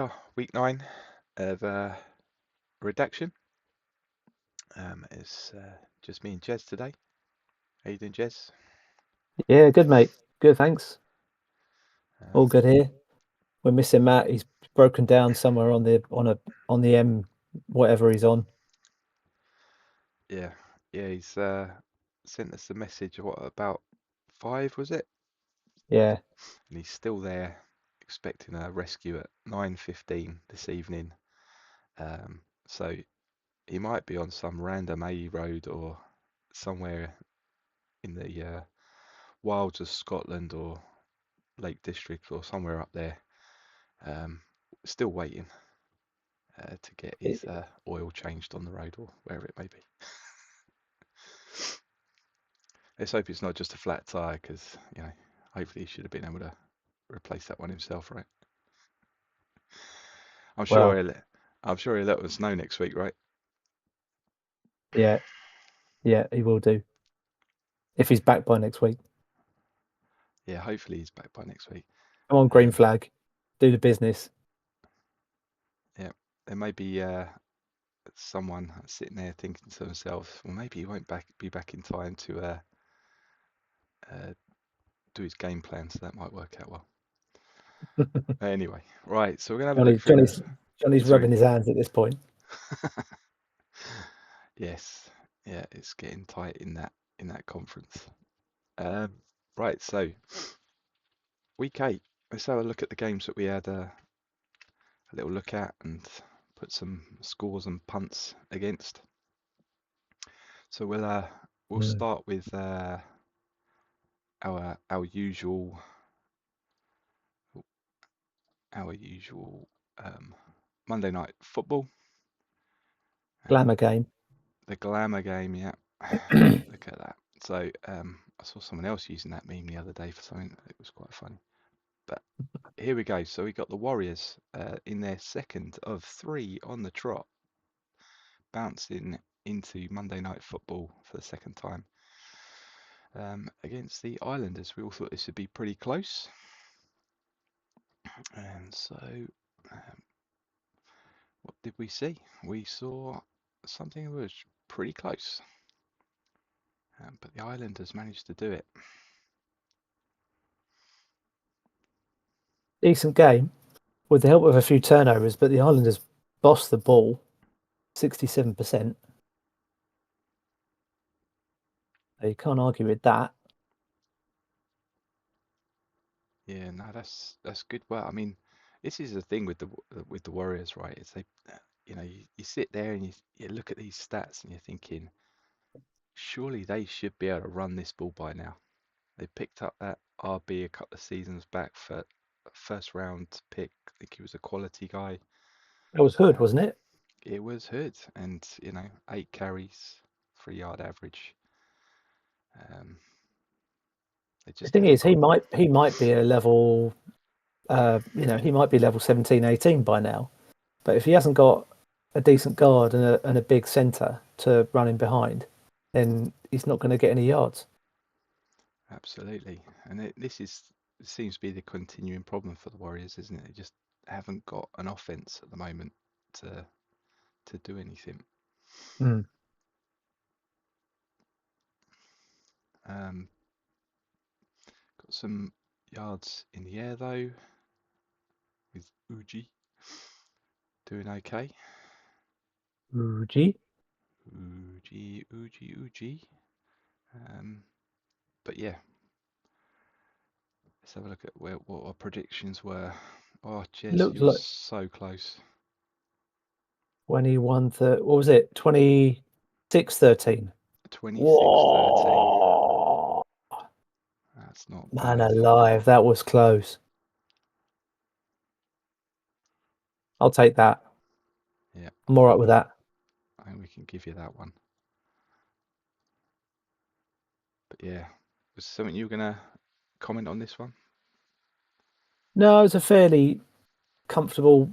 are, week 9 of Redaction. It's just me and Jez today. How you doing, Jez? Yeah, good mate. Good, thanks. All Um, good here. We're missing Matt. He's broken down somewhere on the M whatever he's on. yeah, yeah, he's sent us a message, what, about 5, was it? Yeah. And he's still there, expecting a rescue at 9:15 this evening. So he might be on some random A road or somewhere in the wilds of Scotland or Lake District or somewhere up there. Um, Still waiting to get his It- oil changed on the road or wherever it may be. Let's hope it's not just a flat tire, because hopefully he should have been able to replace that one himself, right? I'm sure Well, he'll, I'm sure he'll let us know next week, right? yeah, yeah, he will do. If he's back by next week. Yeah, hopefully he's back by next week. Come on, green flag. Do the business. Yeah, there may be someone sitting there thinking to themselves, well, maybe he won't be back in time to uh, do his game plan, so that might work out well. Anyway, right, so we're gonna have a look Johnny, through the. Johnny's Johnny's Sorry. rubbing his hands at this point. Yes, yeah, it's getting tight in that conference. Um, right, so week 8. Let's have a look at the games that we had a little look at and put some scores and punts against. So we'll Mm. start with our usual our usual Monday night football. Glamour game. The glamour game, yeah. Look at that. So I saw someone else using that meme the other day for something. It was quite funny. But here we go. So we got the Warriors in their second of 3 on the trot, bouncing into Monday Night Football for the second time against the Islanders. We all thought this would be pretty close. And so what did we see? We saw something that was pretty close. But the Islanders managed to do it. Decent game with the help of a few turnovers, but the Islanders bossed the ball 67%. You can't argue with that. Yeah, no, that's good. Well, I mean, this is the thing with the Warriors, right? It's they, you sit there and you look at these stats and you're thinking, surely they should be able to run this ball by now. They picked up that RB a couple of seasons back for a first round pick. I think he was a quality guy. It was Hood, Um, wasn't it? it was Hood, and 8 carries, 3 yard average. Um, they The just thing haven't is, got. he might be a level, he might be level 17, 18 by now. But if he hasn't got a decent guard and a big centre to run in behind, then he's not going to get any yards. Absolutely, and it seems to be the continuing problem for the Warriors, isn't it? They just haven't got an offense at the moment to do anything. Mm. Um, got some yards in the air though, with Uji doing okay. Gee, Uji. Um, but yeah, let's have a look at what our predictions were. Oh, Jez, looked you're like so close. 21, what was it? 26-13. 26-13. Whoa, That's not man bad. alive, that was close. I'll take that. Yeah, I'm all right with that. I think we can give you that one. But yeah, was something you were gonna comment on this one? No, it's a fairly comfortable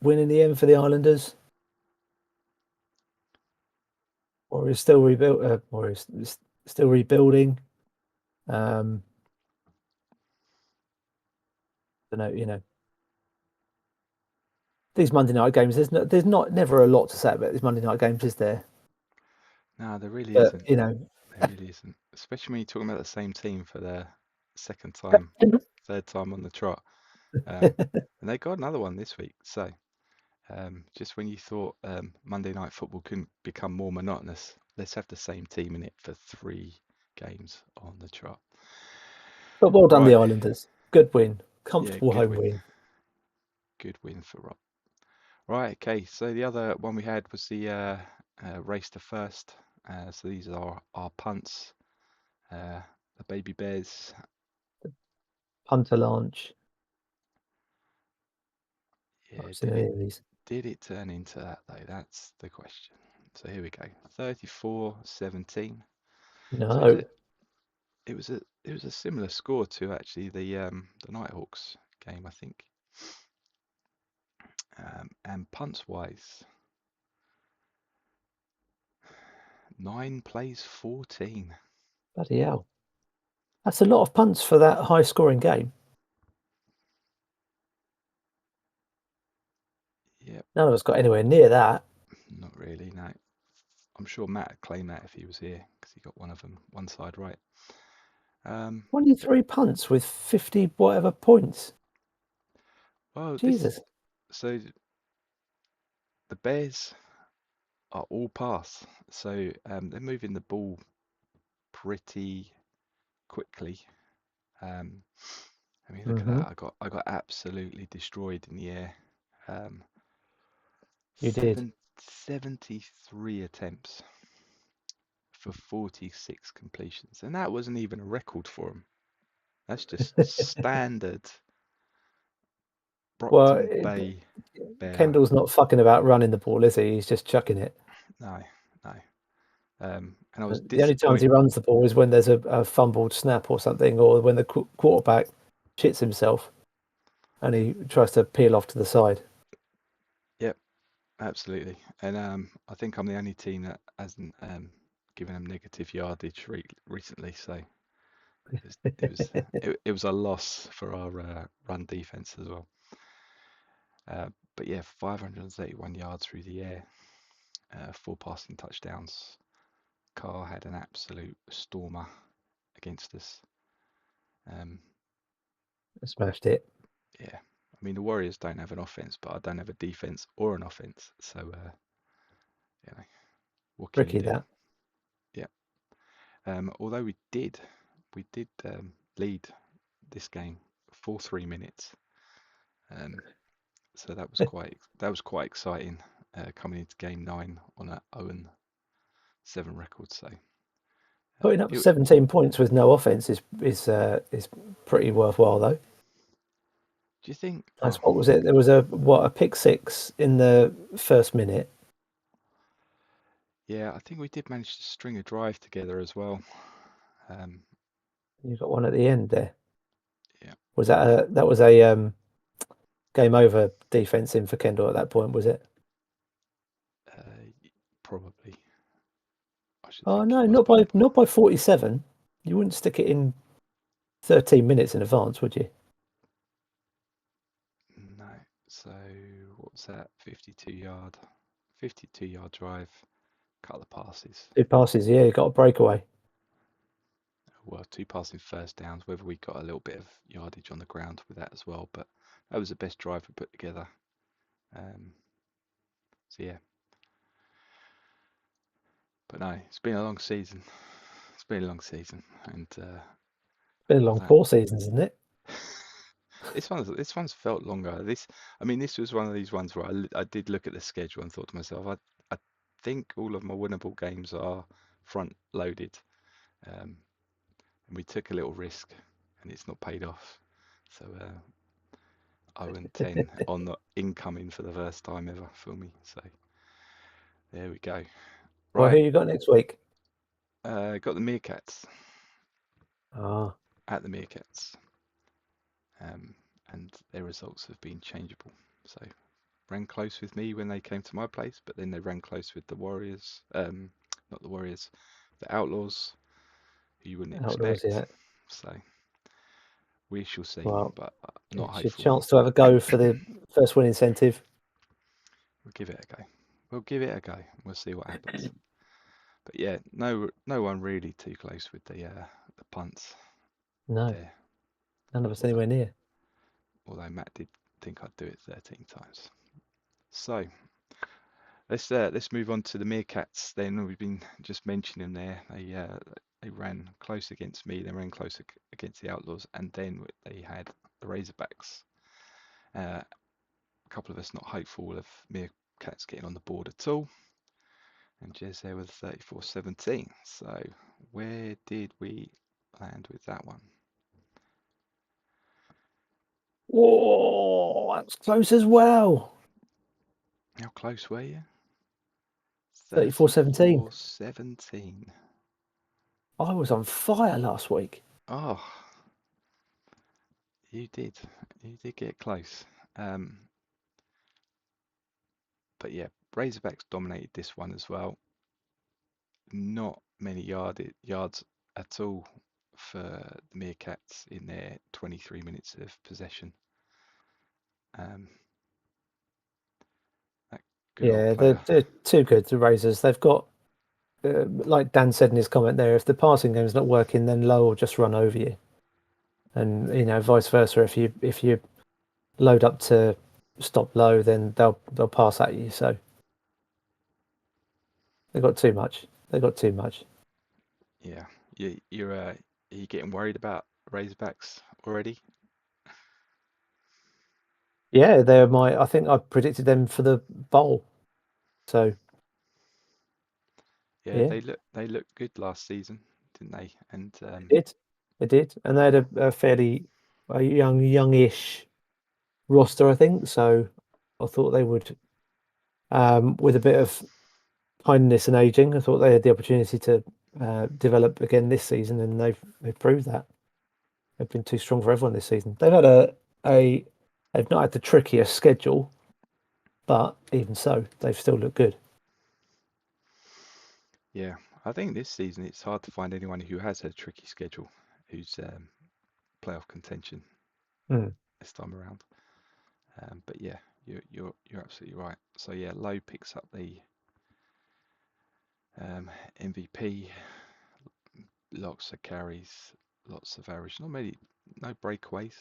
win in the end for the Islanders. Warriors still rebuilt. Warriors still rebuilding. Um, don't know, these Monday night games, there's not never a lot to say about these Monday night games, is there? No, there really But isn't. you know, There really isn't. Especially when you're talking about the same team for the second time, third time on the trot. Um, and they got another one this week. So just when you thought Monday Night Football couldn't become more monotonous, let's have the same team in it for 3 games on the trot. but well done, the Right. Islanders. Good win, Yeah, comfortable good home win. win. Good win for Rob. Right. Okay. So the other one we had was the race to first. So these are our punts. The baby bears. Punter launch. Yeah. I've seen Did any it? of these. Did it turn into that though? That's the question. So here we go. 34-17. So No, it was a similar score to actually the Nighthawks game, I think. And punts wise, 9 plays 14. bloody hell. That's a lot of punts for that high scoring game. Yep, None of us got anywhere near that. not really. No, I'm sure Matt would claim that if he was here because he got one of them one side right. Um, 23 punts with 50 whatever points. well, this Jesus. so the Bears are all pass, so they're moving the ball pretty quickly. Um, I mean, look at Hmm. that. I got absolutely destroyed in the air. Um, You did. 73 attempts for 46 completions, and that wasn't even a record for him. That's just standard Well, Brockton Bay Bear. Kendall's not fucking about running the ball, is he? He's just chucking it. No, no. And I was The only times he disappointed. runs the ball is when there's a fumbled snap or something, or when the quarterback shits himself and he tries to peel off to the side. Yep, absolutely. And I think I'm the only team that hasn't given them negative yardage recently. So it was a loss for our run defense as well. But yeah, 531 yards through the air, 4 passing touchdowns. Carr had an absolute stormer against us. Um, Smashed it. yeah, I mean the Warriors don't have an offense, but I don't have a defense or an offense. So you know, what can you Tricky do? that. Yeah. Although we did lead this game for 3 minutes. Um, so that was quite exciting coming into game 9 on a 0-7 record. So Putting up it 17 points with no offense is pretty worthwhile though. do you think? That's Well, what was it? There was a pick six in the first minute. yeah, I think we did manage to string a drive together as well. Um, You got one at the end there. yeah, Was that a game over defense in for Kendall at that point? Was it? probably. I should Oh think it no, was, not but by 47. You wouldn't stick it in 13 minutes in advance, would you? no. So what was that? 52 yard drive. Cut the passes. 2 passes, yeah, you got a breakaway. Well, 2 passing first downs. Whether we got a little bit of yardage on the ground with that as well, but that was the best drive we put together. Um, so yeah, but no, it's been a long season. It's been a long season, and Been a I long don't. 4 seasons, isn't it? This one's felt longer. I mean, this was one of these ones where I did look at the schedule and thought to myself, I think all of my winnable games are front loaded, and we took a little risk, and it's not paid off. So 0-10 on the incoming for the first time ever for me. So there we go. Well, who Right, you got next week? got the Meerkats Ah, at the Meerkats, um, and their results have been changeable. So ran close with me when they came to my place, but then they ran close with the Warriors. Not the Warriors, the Outlaws, who you wouldn't Outlaws, expect. yeah. So we shall see, Well, but not it's your hopeful. chance to have a go for the first win incentive. We'll give it a go. We'll give it a go. We'll see what happens. But yeah, no one really too close with the punts No, there. none of us Although anywhere near. although Matt did think I'd do it 13 times. So let's move on to the Meerkats. Then we've been just mentioning there. They ran close against me. They ran close against the Outlaws, and then they had the Razorbacks. A couple of us not hopeful of Meerkats getting on the board at all. And Jez there with 34-17. So where did we land with that one? Whoa, that's close as well. How close were you? 34-17. 34-17. I was on fire last week. Oh, you did. You did get close. Um, but yeah, Razorbacks dominated this one as well. Not many yards at all for the Meerkats in their 23 minutes of possession. Um, that good old Yeah, player. they're too good, the Razors. They've got, like Dan said in his comment there, if the passing game's not working, then Low will just run over you. And, vice versa. If you load up to stop Low, then they'll pass at you. So they got too much. They got too much. Yeah, are you getting worried about Razorbacks already? Yeah, I think I predicted them for the bowl. So Yeah, yeah, they looked good last season, didn't they? And it did. It did. And they had a fairly youngish roster, I think. So I thought they would, with a bit of kindness and aging, I thought they had the opportunity to develop again this season, and they've proved that. They've been too strong for everyone this season. They've had a they've not had the trickiest schedule, but even so, they've still looked good. yeah, I think this season it's hard to find anyone who has a tricky schedule who's playoff contention Mm. this time around. But yeah, you're absolutely right. So yeah, Lowe picks up the MVP, lots of carries, lots of average. Not many, no breakaways.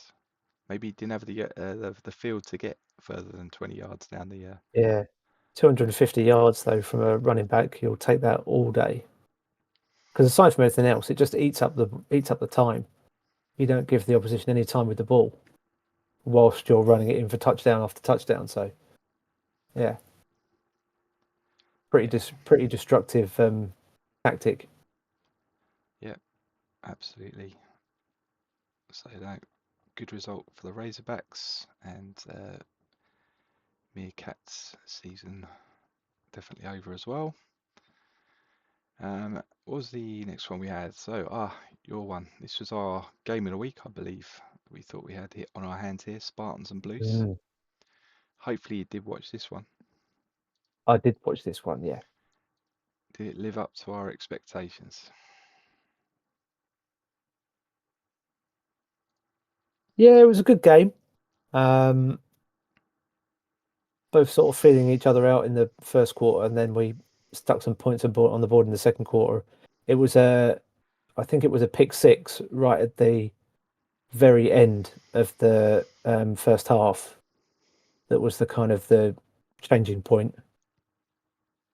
Maybe he didn't have the field to get further than 20 yards down the. Yeah, 250 yards though from a running back, you'll take that all day. Because aside from everything else, it just eats up the time. You don't give the opposition any time with the ball whilst you're running it in for touchdown after touchdown. So yeah, Yeah, pretty destructive tactic. yeah, absolutely. So that good result for the Razorbacks and Meerkats season definitely over as well. What was the next one we had? So, your one. This was our game of the week, I believe. We thought we had it on our hands here, Spartans and Blues. Mm. Hopefully you did watch this one. I did watch this one. Yeah, Did it live up to our expectations? yeah, it was a good game. Um, both sort of feeling each other out in the first quarter, and then we stuck some points on the board in the second quarter. It was I think it was a pick six right at the very end of the first half. That was the kind of the changing point.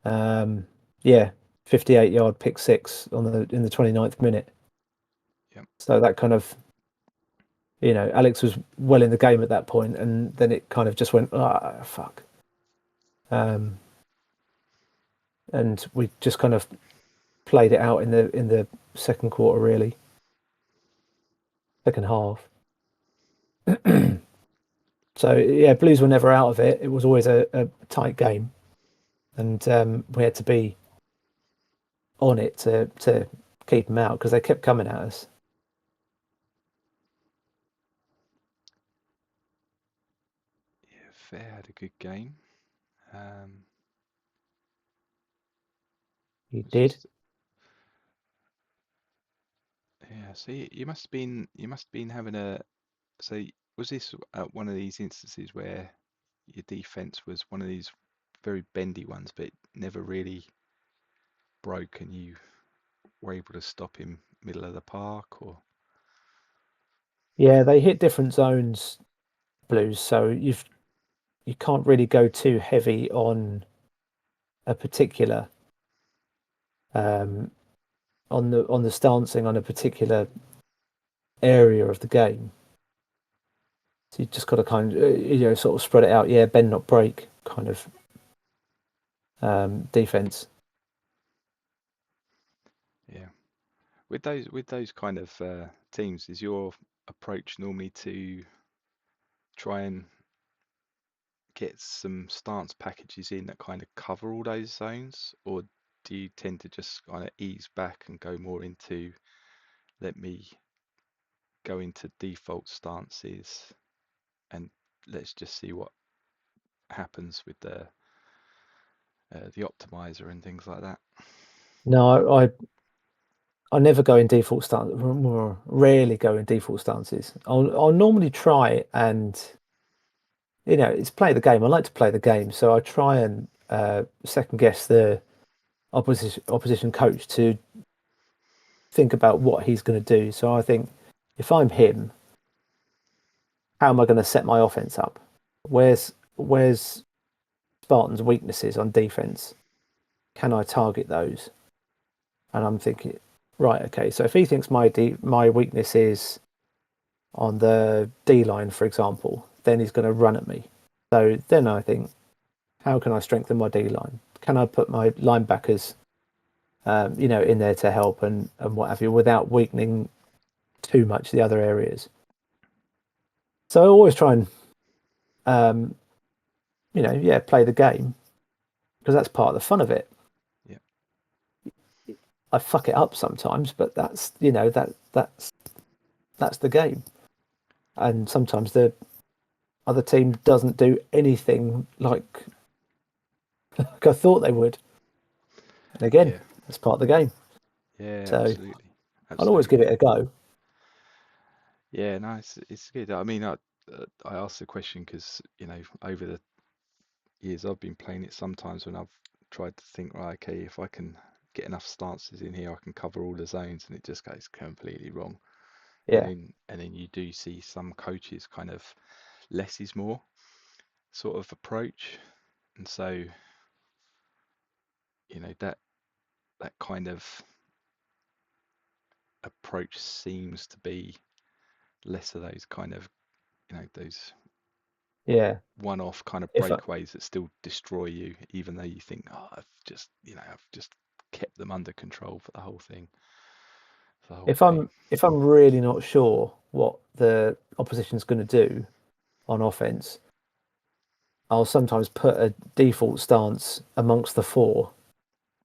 Um, yeah, 58-yard pick six on the in the 29th minute. Yep. So that kind of, Alex was well in the game at that point, and then it kind of just went, fuck. Um, and we just kind of played it out in the second quarter, really, second half. So yeah, Blues were never out of it. It was always a tight game, and we had to be on it to keep them out because they kept coming at us. Yeah, Fair had a good game. Um, You it's did. just yeah. So you must have been having a. So was this one of these instances where your defense was one of these very bendy ones, but it never really broke, and you were able to stop him middle of the park, or Yeah, they hit different zones, blues, so you can't really go too heavy a particular um, on the stancing on a particular area of the game. So you just got to kind of sort of spread it out. Yeah, bend not break kind of defense. yeah. With those kind of teams, is your approach normally to try and get some stance packages in that kind of cover all those zones, or do you tend to just kind of ease back and go more into let me go into default stances and let's just see what happens with the optimizer and things like that? No, I never go in default stance. Rarely go in default stances. I'll normally try and it's play the game. I like to play the game, so I try and second guess the opposition coach to think about what he's going to do. So I think if I'm him, how am I going to set my offense up? Where's Spartan's weaknesses on defense? Can I target those? And I'm thinking, right, okay. So if he thinks my weakness is on the D line, for example, then he's going to run at me. So then I think, how can I strengthen my D line? Can I put my linebackers, in there to help and what have you, without weakening too much the other areas? So I always try and, um, play the game because that's part of the fun of it. Yeah, I fuck it up sometimes, but that's the game. And sometimes the other team doesn't do anything like I thought they would. And again, yeah, that's part of the game. yeah, So absolutely, I'll always give absolutely. it a go. Yeah, no, it's good. I mean, I asked the question because over the years I've been playing it. Sometimes when I've tried to think, right, okay, if I can get enough stances in here, I can cover all the zones, and it just goes completely wrong. And Yeah, then you do see some coaches kind of less is more sort of approach, and so that kind of approach seems to be less of those kind of those yeah. one-off kind of If I, breakaways that still destroy you, even though you think, oh, I've just kept them under control for the whole game. if I'm really not sure what the opposition's going to do on offense, I'll sometimes put a default stance amongst the four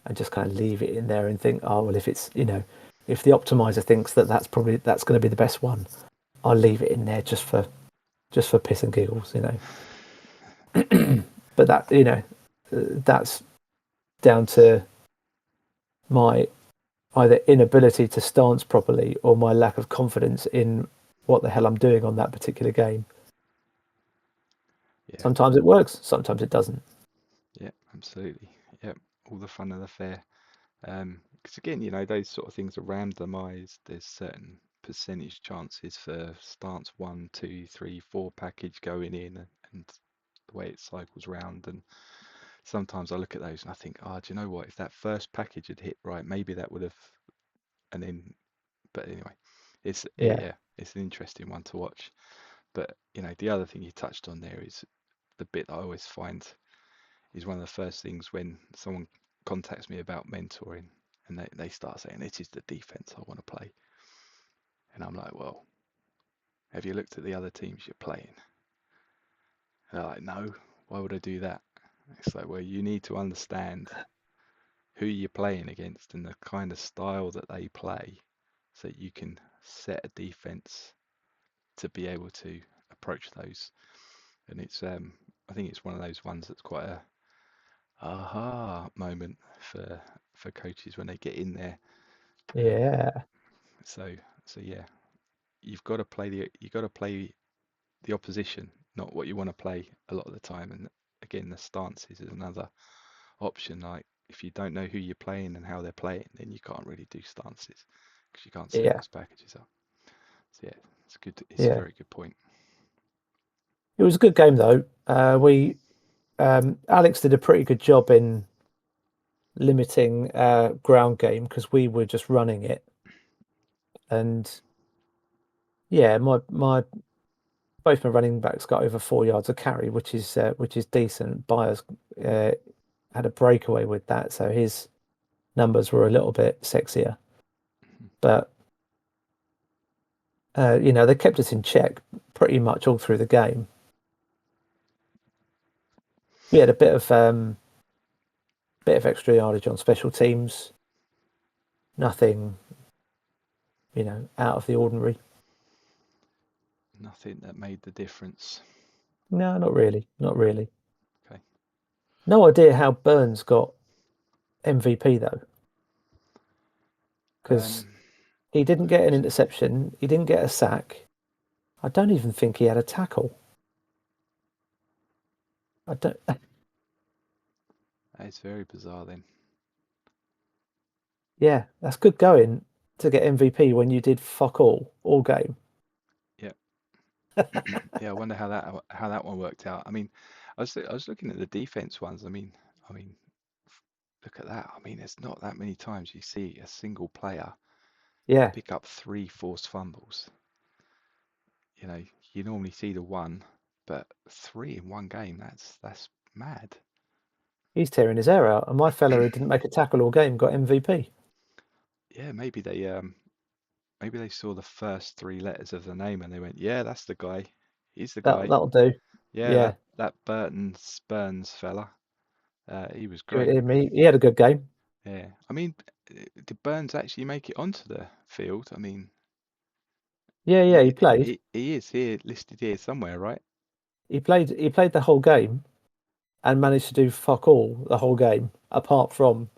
and just kind of leave it in there and think, oh well, if the optimizer thinks that's going to be the best one, I'll leave it in there just for piss and giggles. But that's down to my either inability to stance properly or my lack of confidence in what the hell I'm doing on that particular game. Yeah, Sometimes it works, sometimes it doesn't. yeah, absolutely. Yeah, all the fun of the fair. Because again, those sort of things are randomized. There's certain percentage chances for stance one, two, three, four package going in, and the way it cycles round. And sometimes I look at those and I think, oh, do you know what? If that first package had hit right, maybe that would have. And then, but anyway, Yeah, yeah, it's an interesting one to watch. But the other thing you touched on there is the bit that I always find is one of the first things when someone contacts me about mentoring, and they start saying, this is the defense I want to play. And I'm like, well, have you looked at the other teams you're playing? And they're like, no, why would I do that? It's like, well, you need to understand who you're playing against and the kind of style that they play so that you can set a defense to be able to approach those. And I think it's one of those ones that's quite a aha moment for coaches when they get in there. Um, yeah, so so yeah, you got to play the opposition, not what you want to play a lot of the time. And again, the stances is another option. Like if you don't know who you're playing and how they're playing, then you can't really do stances because you can't set Yeah, those packages up. So yeah, it's good. It's a yeah. very good point. It was a good game though. We Alex did a pretty good job in limiting ground game because we were just running it, and yeah, my both my running backs got over 4 yards of carry, which is decent. Byers uh, had a breakaway with that, so his numbers were a little bit sexier. But they kept us in check pretty much all through the game. We had a bit of extra yardage on special teams. Nothing, out of the ordinary. Nothing that made the difference. No, not really, not really. Okay. No idea how Burns got MVP though, because Um, he didn't get an was it? interception, he didn't get a sack. I don't even think he had a tackle. I don't. It's very bizarre then. Yeah, that's good going to get MVP when you did fuck all game. Yeah. Yeah, I wonder how that one worked out. I mean, I was looking at the defense ones. I mean, look at that. I mean, there's not that many times you see a single player Yeah, pick up three forced fumbles. You know, you normally see the one, but three in one game. That's mad. he's tearing his hair out, and my fella who didn't make a tackle all game got MVP. Yeah, maybe they saw the first three letters of the name and they went, yeah, that's the guy. He's the guy. That'll do. Yeah, Yeah, that Burton Spurns fella. He was give it great. him. He had a good game. Yeah. I mean, did Burns actually make it onto the field? I mean, Yeah, yeah, he played. he is here listed here somewhere, right? He played the whole game and managed to do fuck all the whole game, apart from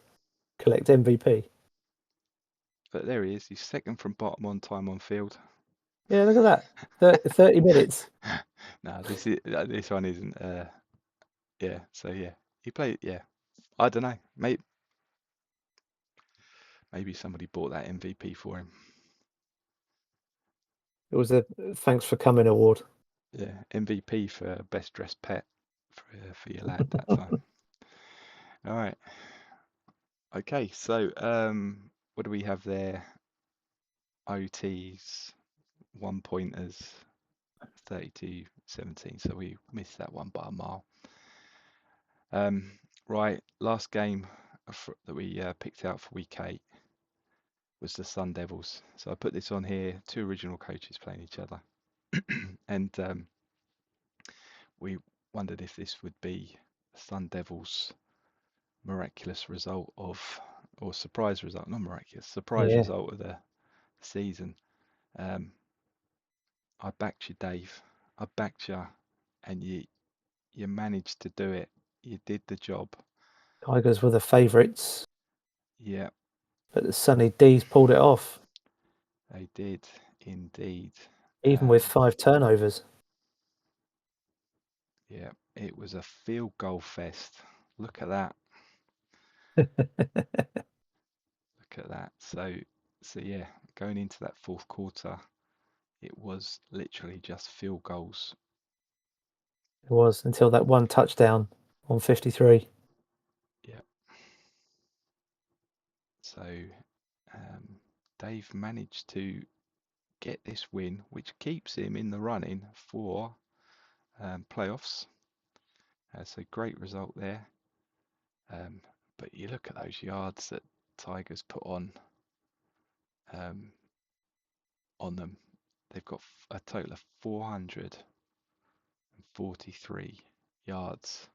collect MVP. But there he is. He's second from bottom on time on field. Yeah, look at that. 30 minutes. No, this one isn't. Yeah. So yeah, he played. Yeah, I don't know. Maybe somebody bought that MVP for him. It was a thanks for coming award. Yeah, MVP for best dressed pet for your lad that time. All right. Okay. So what do we have there? OTs, 1 pointers, 32-17. So we missed that one by a mile. Um, right. Last game that we picked out for week 8 was the Sun Devils. So I put this on here. Two original coaches playing each other, and we wondered if this would be Sun Devils' miraculous result or surprise result, not miraculous, surprise Yeah, result of the season. Um, I backed you, Dave. I backed you, and you managed to do it. You did the job. Tigers were the favourites, Yeah, but the Sunny D's pulled it off, they did indeed. even with Um, 5 turnovers. yeah, it was a field goal fest. Look at that. Look at that. So yeah, going into that fourth quarter, it was literally just field goals. It was until that one touchdown on 53. Yeah. So Dave managed to get this win, which keeps him in the running for playoffs. So great result there. Um, but you look at those yards that Tigers put um, on them. They've got a total of 443 yards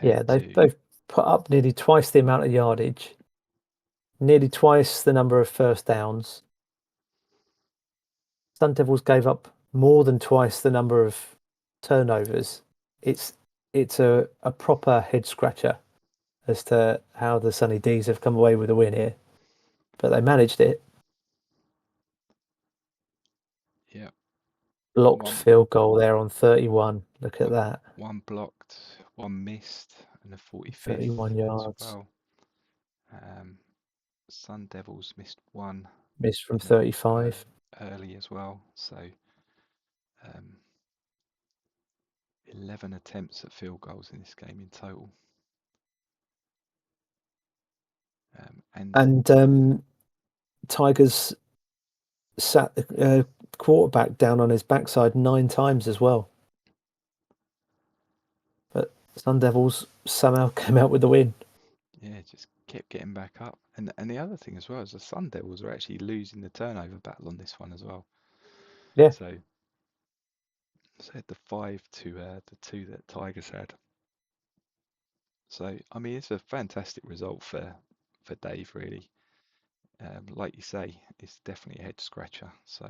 Yeah, compared they've to they've put up nearly twice the amount of yardage, nearly twice the number of first downs. Sun Devils gave up more than twice the number of turnovers. It's it's a proper head scratcher as to how the Sunny D's have come away with a win here, but they managed it. yeah Blocked one field goal there on 31. Look at one that. one blocked, one missed and a 31 45th as yards, well. Um, Sun Devils missed one missed from in the 35. early as well. So um, 11 attempts at field goals in this game in total. And And Tigers sat the quarterback down on his backside 9 times as well. But Sun Devils somehow came out with the win. yeah, just kept getting back up. And the other thing as well is the Sun Devils are actually losing the turnover battle on this one as well. Yeah. So, so had the 5 to the 2 that Tigers had. So I mean, it's a fantastic result for Dave, really. Like you say, it's definitely a head scratcher. So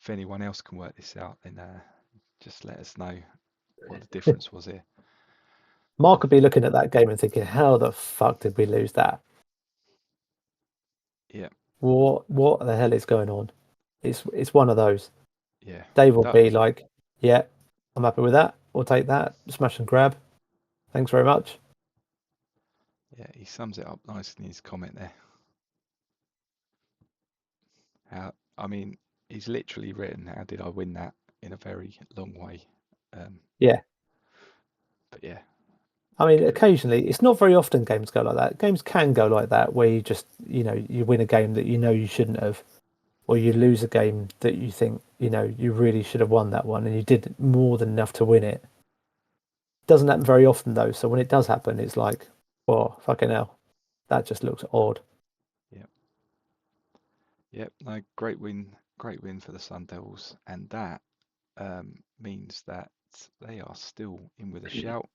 if anyone else can work this out, then just let us know what the difference was here. Mark But would be looking at that game and thinking, how the fuck did we lose that? yeah, What the hell is going on? It's one of those. yeah, Dave will that, be like, yeah, I'm happy with that. We'll take that. Smash and grab. Thanks very much. yeah, he sums it up nicely in his comment there. I mean, he's literally written, "How did I win that?" in a very long way. Um, Yeah. but yeah, I mean, good. occasionally, it's not very often games go like that. Games can go like that where you just, you win a game that you know you shouldn't have, or you lose a game that you think, you really should have won that one and you did more than enough to win it. Doesn't happen very often though. So when it does happen, it's like, oh, fucking hell, that just looks odd. Yep, yep. No, great win for the Sun Devils, and that means that they are still in with a shout.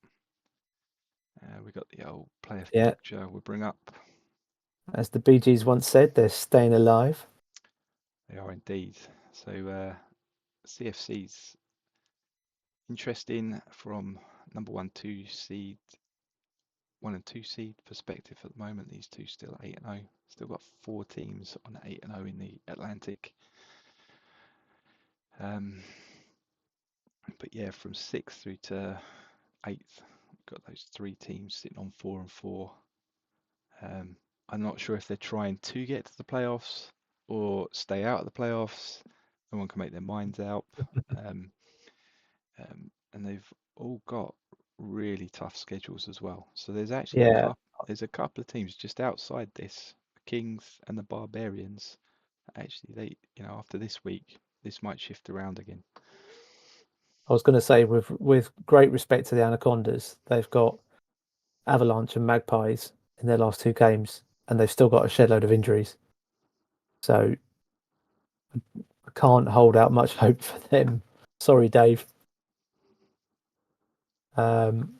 We got the old player Yeah. picture we'll bring up. As the Bee Gees once said, they're staying alive. They are indeed. So CFC's interesting from number one and two seed perspective at the moment. These two still 8-0. Still got 4 teams on 8-0 in the Atlantic. Um, but yeah, from sixth through to eighth, we've got those 3 teams sitting on 4-4. I'm not sure if they're trying to get to the playoffs or stay out of the playoffs. No one can make their minds up. Um, and they've all got really tough schedules as well. So there's actually Yeah. there's a couple of teams just outside this, the Kings and the Barbarians. Actually, after this week, this might shift around again. I was going to say, with great respect to the Anacondas, they've got Avalanche and Magpies in their last 2 games, and they've still got a shed load of injuries. So I can't hold out much hope for them. Sorry, Dave. Um,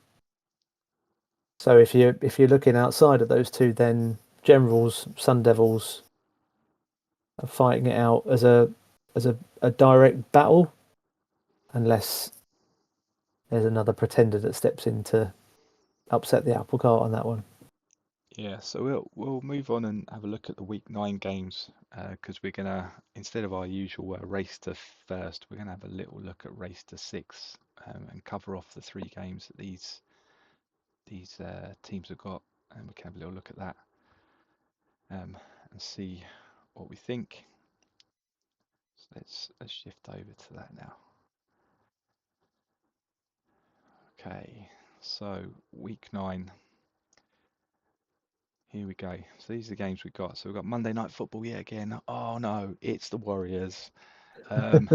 so if you're looking outside of those two, then Generals, Sun Devils are fighting it out as a direct battle, unless there's another pretender that steps in to upset the apple cart on that one. Yeah, so we'll move on and have a look at the week 9 games because we're gonna, instead of our usual race to first, we're gonna have a little look at race to six and cover off the 3 games that these teams have got, and we can have a little look at that and see what we think. So let's shift over to that now. Okay, so week 9. Here we go. So these are the games we've got. So we've got Monday Night Football yet again. Oh no, it's the Warriors. Um,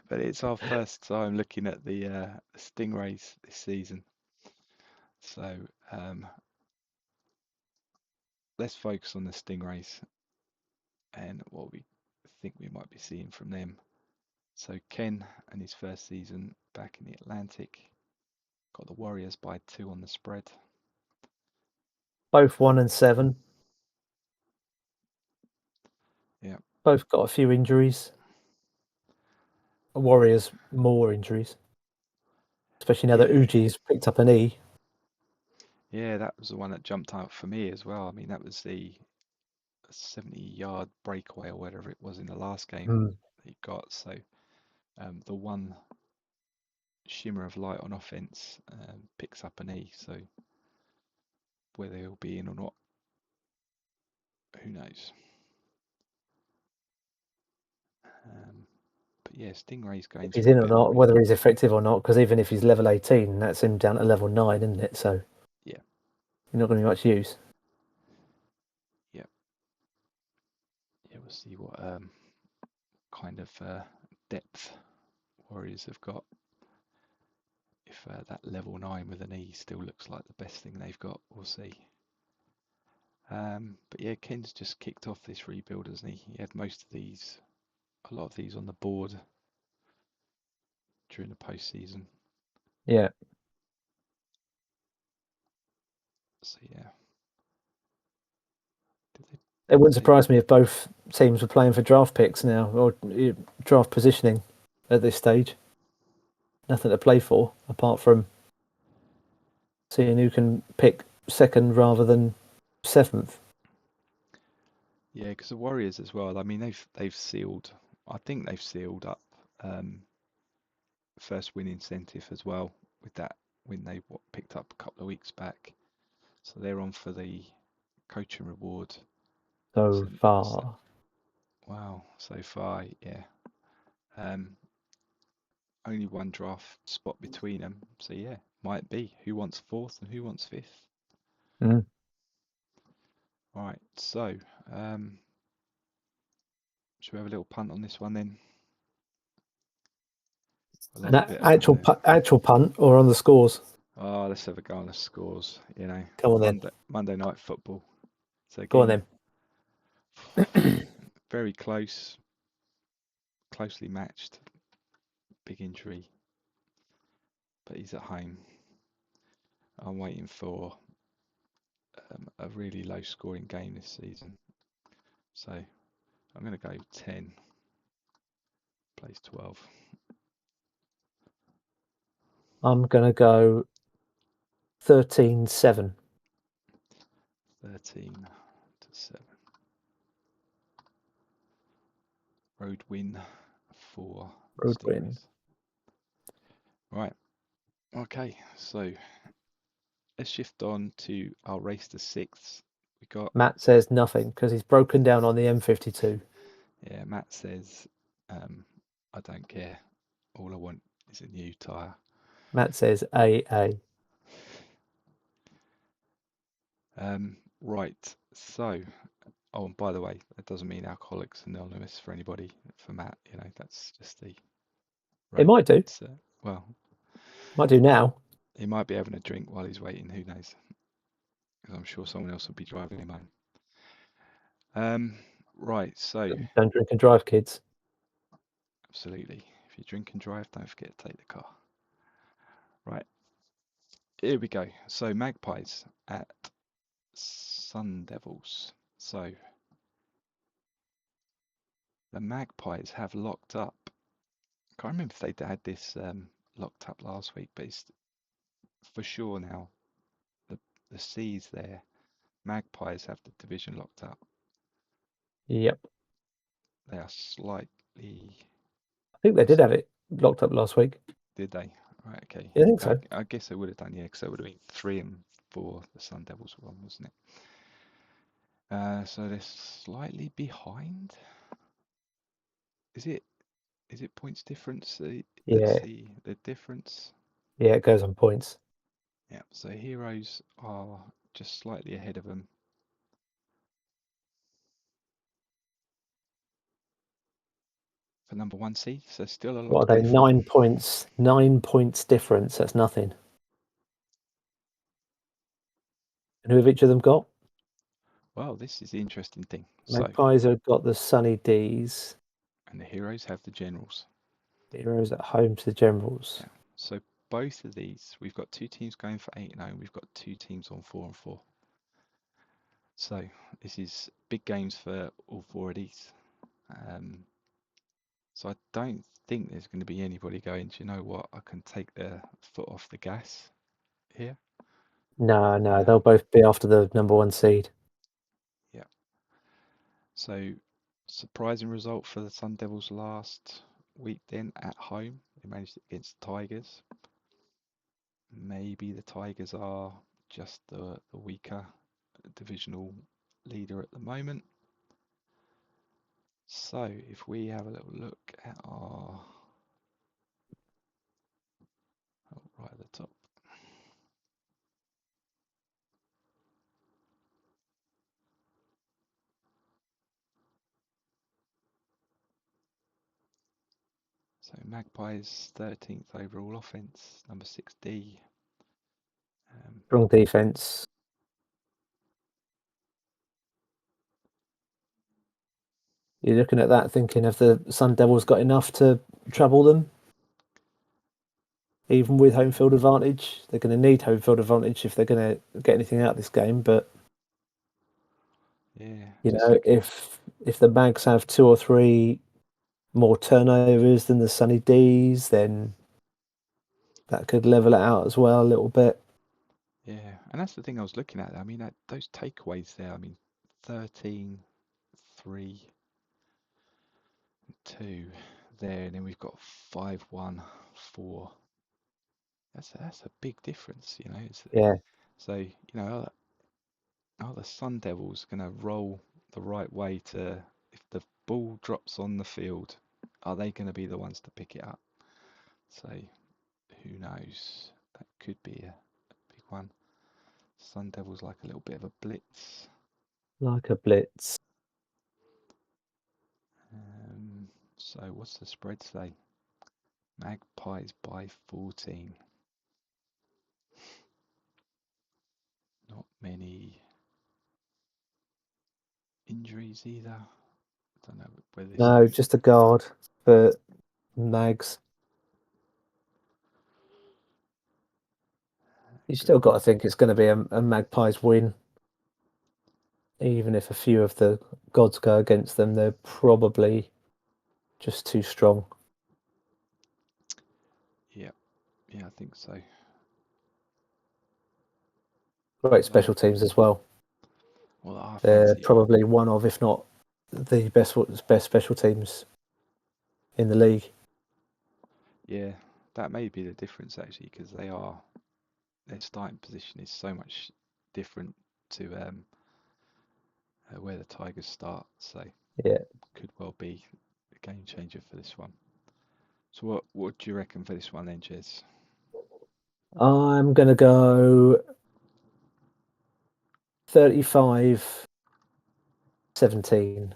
but it's our first time looking at the Stingrays this season. So let's focus on the Stingrays and what we think we might be seeing from them. So Ken and his first season back in the Atlantic got the Warriors by 2 on the spread. Both 1 and 7. Yeah, Both got a few injuries. Warriors more injuries, especially now that yeah, Uji's picked up an E. yeah. That was the one that jumped out for me as well. I mean, that was the 70-yard breakaway or whatever it was in the last game Mm. that he got. So the one shimmer of light on offense, picks up an E. So whether he'll be in or not, who knows? But yeah, Stingray's going If he's through a in or bit of a not, whether he's effective or not, because even if he's level 18, that's him down to level 9, isn't it? So yeah, you're not going to be much use. yeah, yeah. We'll see what kind of depth Warriors have got. If that level 9 with an E still looks like the best thing they've got, we'll see. But yeah, Ken's just kicked off this rebuild, hasn't he? He had a lot of these on the board during the postseason. Yeah. So yeah, It wouldn't did they? surprise me if both teams were playing for draft picks now, or draft positioning at this stage. Nothing to play for apart from seeing who can pick second rather than 7th. Yeah, because the Warriors as well. I mean, they've sealed. I think they've sealed up first win incentive as well with that win they picked up a couple of weeks back. So they're on for the coaching reward. So So, so far. wow, so far, yeah. Only one draft spot between them. So yeah, might be who wants fourth and who wants fifth. Mm. All right, so should we have a little punt on this one then? I love a An bit of actual punt or on the scores? oh, let's have a go on the scores. You know, Come on then. Monday night football. So Go on again, then. very closely matched. Big injury, but he's at home. I'm waiting for a really low scoring game this season. So I'm going to go 10, plays 12. I'm going to go 13-7. 13-7. Road win for Road win. Stingrays. Right. Okay. So let's shift on to our race to sixths. We got Matt says nothing because he's broken down on the M52. yeah. Matt says, I don't care. All I want is a new tyre. Matt says AA. Right. So, oh, and by the way, that doesn't mean Alcoholics Anonymous for anybody. For Matt, you know, that's just the It right. might do. Well, Might do now. he might be having a drink while he's waiting. Who knows? Because I'm sure someone else will be driving him home. Right. So, Don't drink and drive, kids. absolutely. If you drink and drive, don't forget to take the car. Right. Here we go. So, Magpies at Sun Devils. So, the Magpies have locked up. I can't remember if they had this locked up last week, but it's for sure now. The C's there. Magpies have the division locked up. Yep. They are slightly. I think they did have it locked up last week. Did they? Right. Okay. Yeah, I think I, so. I guess they would have done, yeah, because that would have been 3 and 4. The Sun Devils won, wasn't it? So they're slightly behind. Is it? Is it points difference? Let's Yeah. see the difference. Yeah, it goes on points. Yeah. So Heroes are just slightly ahead of them. For number 1 seed, so still a lot What to are they? play for. 9 points. 9 points difference. That's nothing. And who have each of them got? Well, this is the interesting thing. So, Magpies have got the Sunny D's. and the Heroes have the Generals. Heroes at home to the Generals. Yeah. So both of these, we've got 2 teams going for 8-0. We've got 2 teams on 4-4. So this is big games for all 4 of these. So I don't think there's going to be anybody going, do you know what? I can take the foot off the gas here. No, they'll both be after the number 1 seed. Yeah. So surprising result for the Sun Devils last week then at home. They managed it against the Tigers. Maybe the Tigers are just the weaker divisional leader at the moment. So if we have a little look at our right at the top. So Magpies 13th overall offense, number 6D. Strong defense. You're looking at that thinking, have the Sun Devils got enough to trouble them? Even with home field advantage, they're going to need home field advantage if they're going to get anything out of this game. But Yeah, you just know, looking. if the Mags have 2 or 3 more turnovers than the Sunny D's, then that could level it out as well a little bit. Yeah, and that's the thing I was looking at. I mean, those takeaways there. I mean, 13, 3, 2 there, and then we've got 5, 1, 4. That's a big difference, you know. Yeah, So are the Sun Devils going to roll the right way to, if the ball drops on the field, are they going to be the ones to pick it up? So who knows? That could be a big one. Sun Devils like a little bit of a blitz. like a blitz. So what's the spread say? Magpies by 14. Not many injuries either. I don't know whether this No, game. just a guard for Mags. You Good. still got to think it's going to be a Magpies win. Even if a few of the gods go against them, they're probably just too strong. Yeah, yeah, I think so. Great Although, special teams as well. well, I They're fancy. probably one of, if not the best special teams in the league. Yeah, that may be the difference actually, because their starting position is so much different to where the Tigers start. So Yeah, could well be a game changer for this one. So what do you reckon for this one then, Jez? I'm going to go 35-17. 5-17.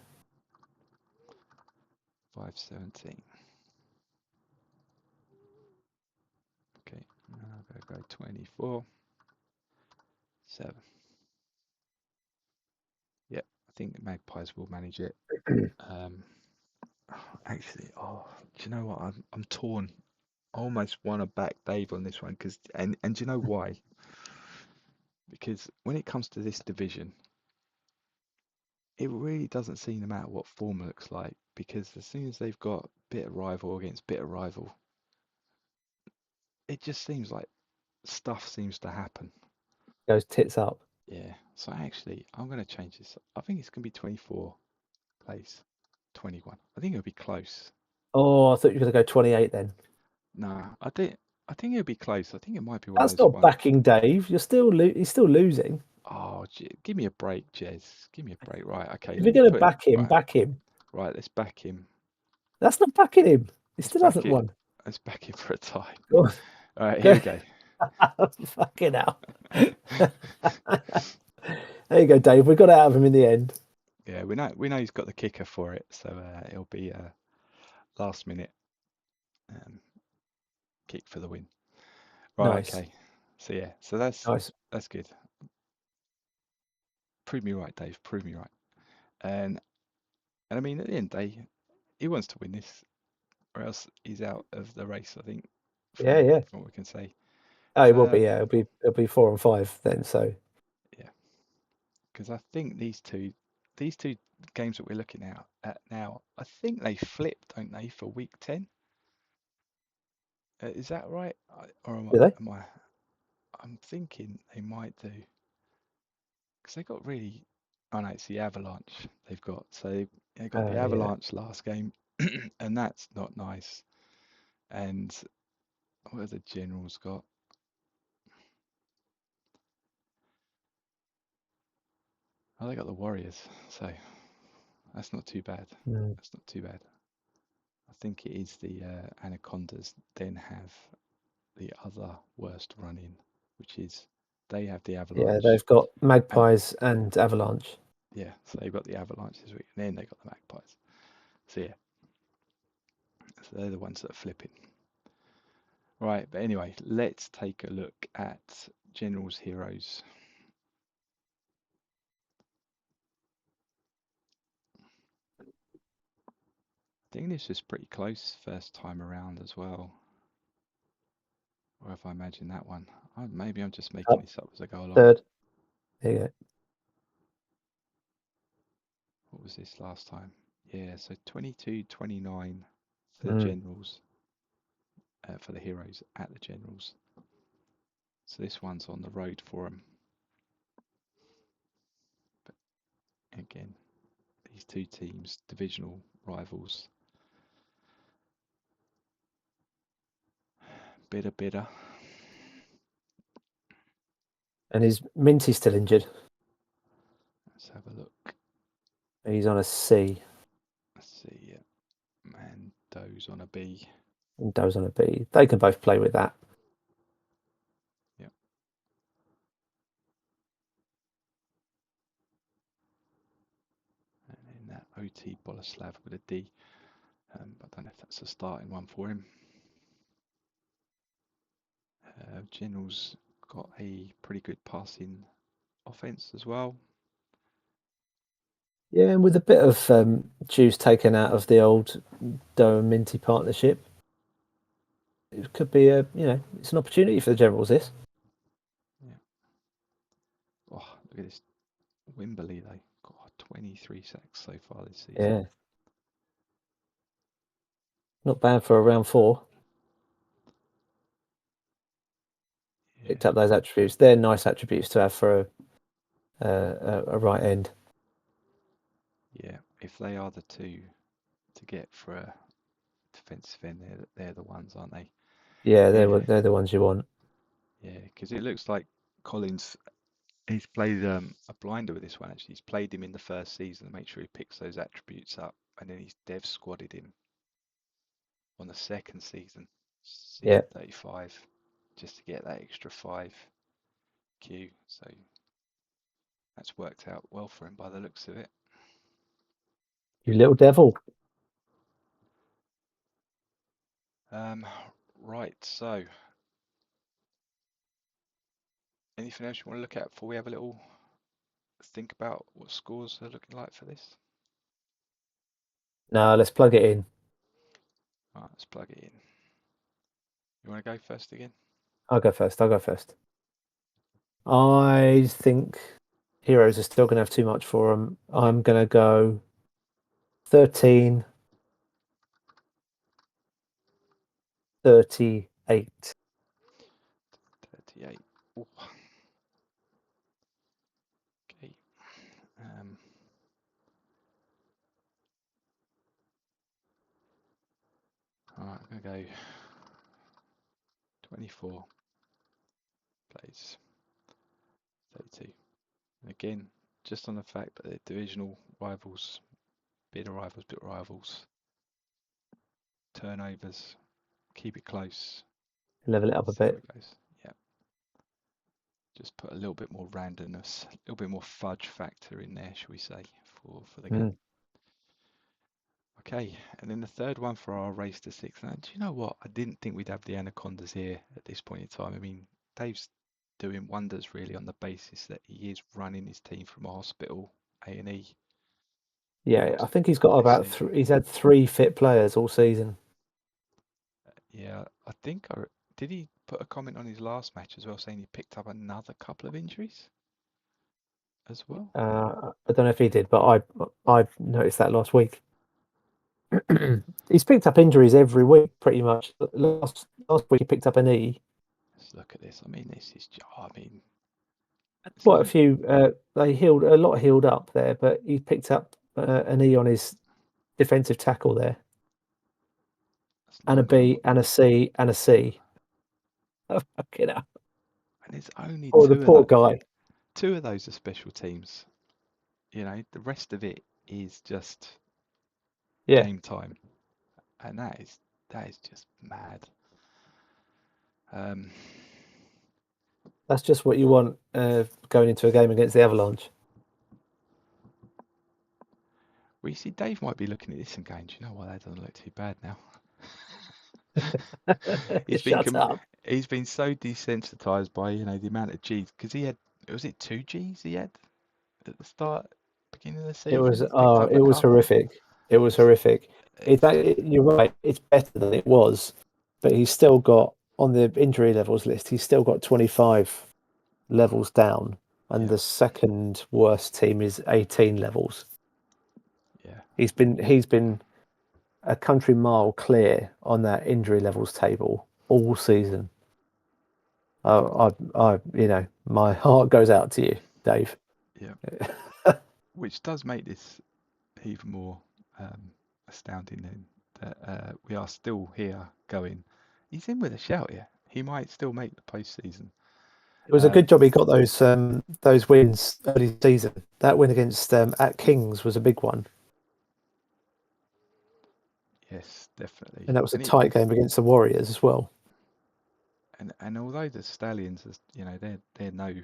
Okay, I'm gonna go 24-7. Yep, I think the Magpies will manage it. Um, Actually, do you know what? I'm torn. I almost want to back Dave on this one and do you know why? Because when it comes to this division, it really doesn't seem to matter what form looks like. Because as soon as they've got bitter rival against bitter rival, it just seems like stuff seems to happen. Goes tits up. Yeah. So actually, I'm going to change this. I think it's going to be 24 plays, 21. I think it'll be close. Oh, I thought you were going to go 28 then. Nah, I think it'll be close. I think it might be one of That's those not one. backing Dave. You're still he's still losing. Oh, give me a break, Jez. Give me a break. Right, okay, If let you're me going to put it. back him, Right, back him. right, let's back him. That's not backing him. He Let's still back hasn't it. won. Let's back it for a tie. Go on, All right, here go. we go. Fucking hell. There you go, Dave. We got out of him in the end. Yeah, we know he's got the kicker for it, so it'll be a last minute um, kick for the win. Right, Nice, okay. So yeah, so nice. that's good. Prove me right, Dave. Prove me right. And and I mean, at the end of the day, he wants to win this, or else he's out of the race. I think Yeah, from yeah. what we can say. Oh, it will be. Um, Yeah, it'll be 4 and 5 then. So yeah, because I think these two games that we're looking at now, I think they flip, don't they, for week 10? Is that right? Or do they? am I? I'm thinking they might do because they got really. Oh no, it's the Avalanche they've got. So they got the Yeah. Avalanche last game, and that's not nice. And what have the Generals got? Oh, they got the Warriors. So that's not too bad. Mm. That's not too bad. I think it is the Anacondas then have the other worst run in, which is they have the Yeah, Avalanche. they've got And Magpies and Avalanche. yeah, so they've got the Avalanche this week, and then they got the Magpies. So yeah, so they're the ones that are flipping. Right, but anyway, let's take a look at Generals Heroes. I think this is pretty close first time around as well. Or if I imagine that one. Maybe I'm just making Up this up as I go along. third. There you go. What was this last time? Yeah, so 22-29 for the Mm. Generals, for the Heroes at the Generals. So this one's on the road for them. But again, these two teams, divisional rivals. Bitter. And is Minty still injured? Let's have a look. He's on a C Let's see. Yeah. Mando's on a B. and Doe's on a B. They can both play with that. Yep. And then that OT Boleslav with a D. I don't know if that's a starting one for him. General's got a pretty good passing offense as well. Yeah, and with a bit of juice taken out of the old Doe and Minty partnership, it could be it's an opportunity for the Generals. This. Yeah. Oh, look at this. Wimberley, they got 23 sacks so far this season. Yeah, not bad for a round 4. Picked Yeah. up those attributes. They're nice attributes to have for a right end. Yeah. If they are the two to get for a defensive end, they're the ones, aren't they? Yeah, Yeah. they're the ones you want. Yeah. Because it looks like Collins, he's played a blinder with this one actually. He's played him in the first season to make sure he picks those attributes up, and then he's dev squadded him on the second season, Yeah, season 35, just to get that extra 5 Q. So that's worked out well for him by the looks of it. you little devil. Right, so anything else you want to look at before we have a little think about what scores are looking like for this? No, let's plug it in. All right, let's plug it in. You want to go first again? I'll go first. I think Heroes are still going to have too much for them. I'm going to go 13, 38. 38. Ooh, okay. Um, all right, I'm going to go 24 plays 32. And again, just on the fact that they're divisional rivals, bitter rivals, turnovers, keep it close, Level it up a see how bit. it goes. Yeah, just put a little bit more randomness, a little bit more fudge factor in there, shall we say, for the game. Mm. Okay, and then the third one for our race to 6. Now, do you know what? I didn't think we'd have the Anacondas here at this point in time. I mean, Dave's doing wonders really on the basis that he is running his team from a hospital, A&E. Yeah, I think he's got Bless about him. he's had 3 fit players all season. Yeah, I think did he put a comment on his last match as well, saying he picked up another couple of injuries as well? I don't know if he did, but I noticed that last week. He's picked up injuries every week, pretty much. Last week he picked up a knee. Let's look at this. I mean, this is, I mean, it's Quite a like, few. They healed a lot, healed up there, but he picked up a knee on his defensive tackle there. That's and a longer than B what. and a C and a C. Oh, fucking hell. And there's only Or the poor guy. two of those are special teams. You know, the rest of it is just Yeah, game time, and that is just mad. Um, that's just what you want going into a game against the Avalanche. well, you see, Dave might be looking at this and going, "Do you know what? That doesn't look too bad now." He's been Shut up. he's been so desensitized by the amount of G's because he had, was it 2 Gs he had at the start, beginning of the season? He's picked up It a was couple. horrific. It was It's horrific. it's You're right. It's better than it was, but he's still got on the injury levels list. He's still got 25 levels down, and yeah, the second worst team is 18 levels. yeah, He's been a country mile clear on that injury levels table all season. My heart goes out to you, Dave. yeah. Which does make this even more um, astounding then that we are still here going. He's in with a shout here. He might still make the postseason. It was a Um, good job he got those wins early season. That win against at Kings was a big one, yes, definitely. and that was a And it tight game against the Warriors as well. and although the Stallions, they're no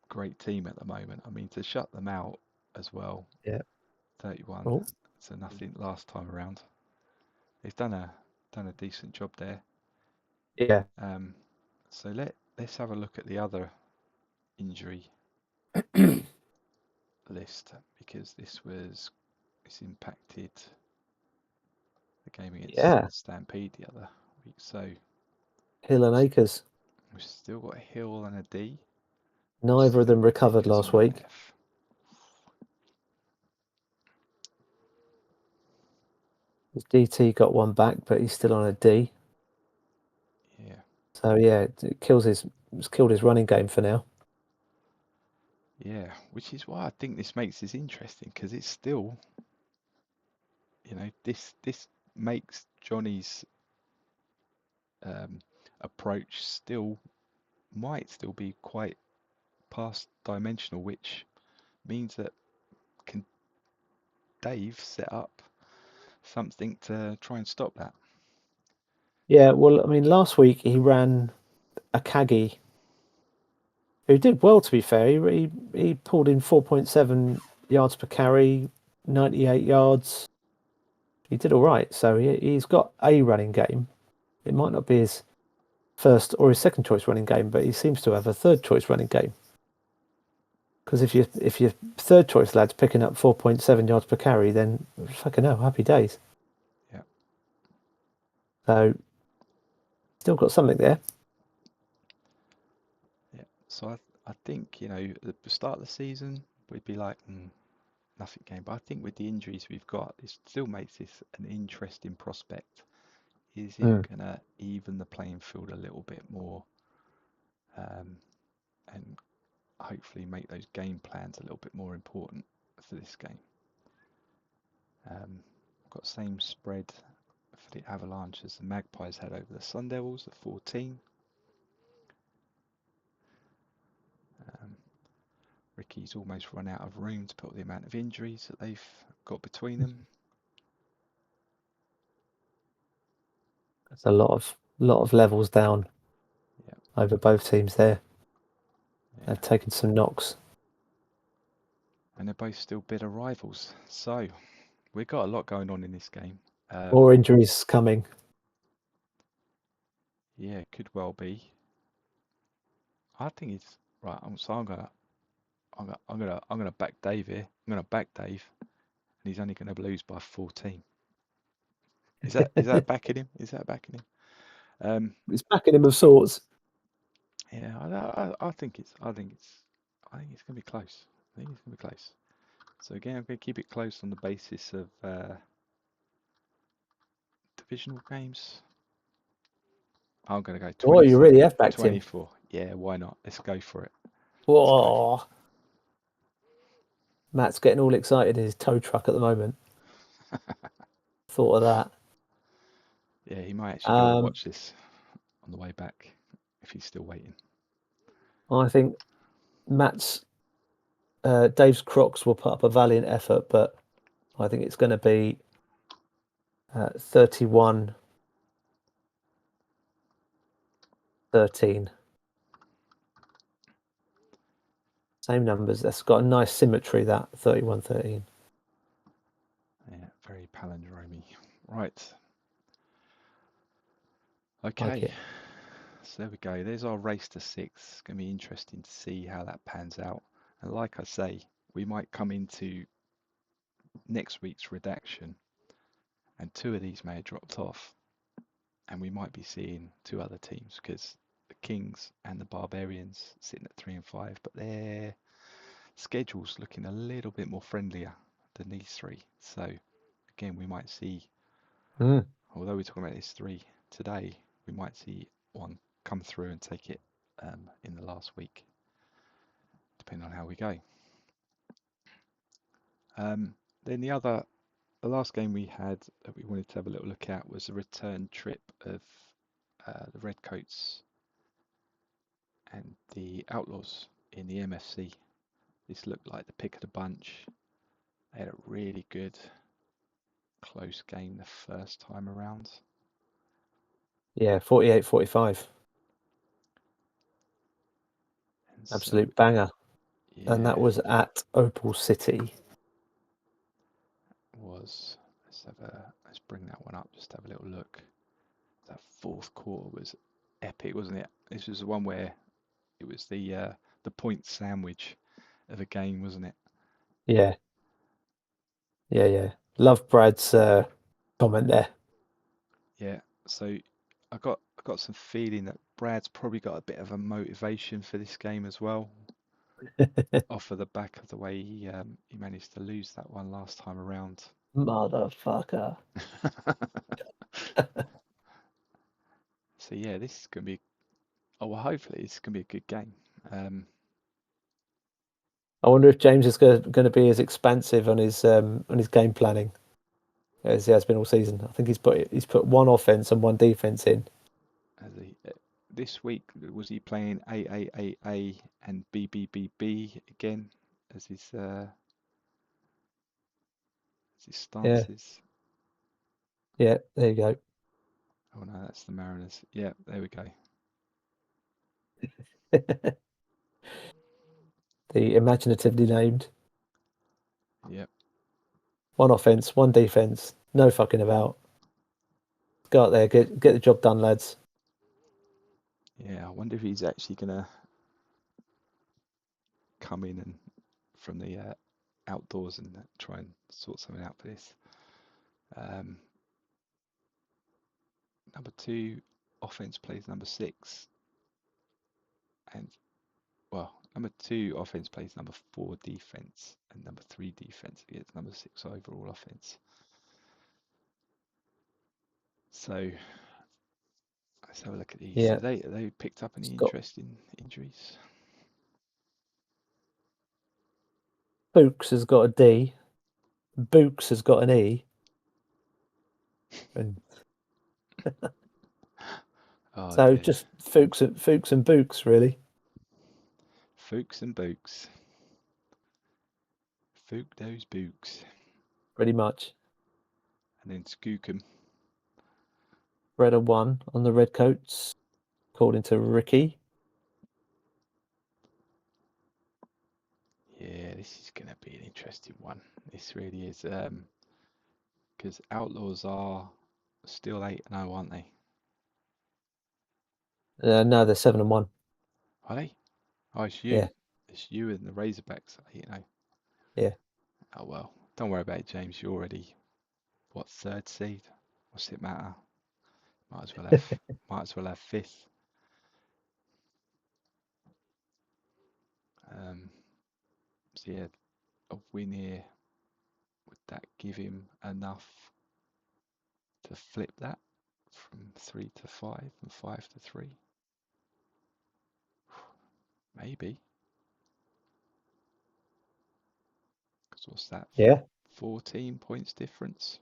great team at the moment. I mean, to shut them out as well, Yeah. 31 Oh, to nothing last time around. They've done a decent job there. yeah. Um, so let's have a look at the other injury list because this impacted the game against Yeah. Stampede the other week. So Hill and Acres. we've still got a Hill and a D. We've Neither of still them got recovered Acres last on an week. F. DT got one back, but he's still on a D. Yeah, So yeah, it's killed his running game for now. yeah. Which is why I think this makes this interesting because it's still, this makes Johnny's um, approach might still be quite past dimensional, which means that can Dave set up something to try and stop that? Yeah, well, I mean, last week he ran a Kagi who did well, to be fair. He pulled in 4.7 yards per carry, 98 yards. He did all right. So he's got a running game. It might not be his first or his second choice running game, but he seems to have a third choice running game. Because if your third choice lad's picking up 4.7 yards per carry, then fucking hell, happy days. Yeah, So still got something there. yeah. So I think at the start of the season we'd be like nothing game, but I think with the injuries we've got, it still makes this an interesting prospect. Is it Mm. gonna even the playing field a little bit more, um, and hopefully make those game plans a little bit more important for this game? Got same spread for the Avalanche as the Magpies had over the Sun Devils at 14. Um, Ricky's almost run out of room to put the amount of injuries that they've got between them. That's a lot of levels down Yeah, over both teams there. yeah. They've taken some knocks. And they're both still bitter rivals. So we've got a lot going on in this game. More injuries coming. Yeah, could well be. I think it's right. I'm gonna back Dave here. I'm gonna back Dave, and he's only gonna lose by 14. Is that backing him? Is that backing him? It's backing him of sorts. Yeah, I think it's gonna be close. I think it's gonna be close. So again, I'm gonna keep it close on the basis of divisional games. I'm gonna go Oh, you really 27, have backed him. 24. Yeah, why not? Let's go for it. Let's go for Whoa. Matt's getting all excited in his tow truck at the moment. Thought of that. Yeah, he might actually go and Um, watch this on the way back if he's still waiting. I think Matt's Dave's Crocs will put up a valiant effort, but I think it's going to be 31-13. Same numbers. That's got a nice symmetry, that 31-13. Yeah, very palindromy. Right. Like Okay. it. So there we go. There's our race to six. It's going to be interesting to see how that pans out. And like I say, we might come into next week's redaction and two of these may have dropped off. And we might be seeing two other teams because the Kings and the Barbarians sitting at 3 and 5, but their schedule's looking a little bit more friendlier than these three. So again, we might see, Mm. although we're talking about these three today, we might see one come through and take it in the last week, depending on how we go. Then the last game we had that we wanted to have a little look at was a return trip of the Redcoats and the Outlaws in the MFC. This looked like the pick of the bunch. They had a really good close game the first time around. Yeah, 48-45. And so, Absolute banger. And yeah, that was at Opal City. was. Let's bring that one up, just have a little look. That fourth quarter was epic, wasn't it? This was the one where it was the point sandwich of a game, wasn't it? Yeah, yeah. Love Brad's comment there. Yeah. So I got some feeling that Brad's probably got a bit of a motivation for this game as well, off of the back of the way he managed to lose that one last time around. Motherfucker. So yeah, this is gonna be. Oh well, hopefully it's gonna be a good game. Um, I wonder if James is going to be as expansive on his game planning as he has been all season. I think he's put one offense and one defense in. as he, this week was he playing A and B again as his Yeah, stances? yeah. There you go. Oh no, that's the Mariners. Yeah, there we go. The imaginatively named Yep. one offense, one defense. No fucking about. Go out there, get the job done, lads. Yeah, I wonder if he's actually gonna come in and from the outdoors and try and sort something out for this. Um, Number two, offense plays number six, and well, number two offense plays number four defense, and number three defense against number six overall offense. So let's have a look at these. Yeah, Have they picked up any Scott interesting injuries? Books has got a D. Books has got an E. And Oh so dear. just Fuchs and Books, really, Fuchs and Books. Fuke those Books. pretty much. And then Skookum. Red a one on the Redcoats, according to Ricky. Yeah, this is going to be an interesting one. This really is. Because Outlaws are still 8-0, aren't they? No, they're 7-1. Are they? Oh, it's you. Yeah, It's you and the Razorbacks, you know. yeah. Oh well, don't worry about it, James. You're already what, third seed? What's it matter? Might as well have might as well have fifth. Um, so yeah, a win here, would that give him enough to flip that from 3 to 5 and 5 to 3? Maybe. Because what's that? Yeah. 14 points difference.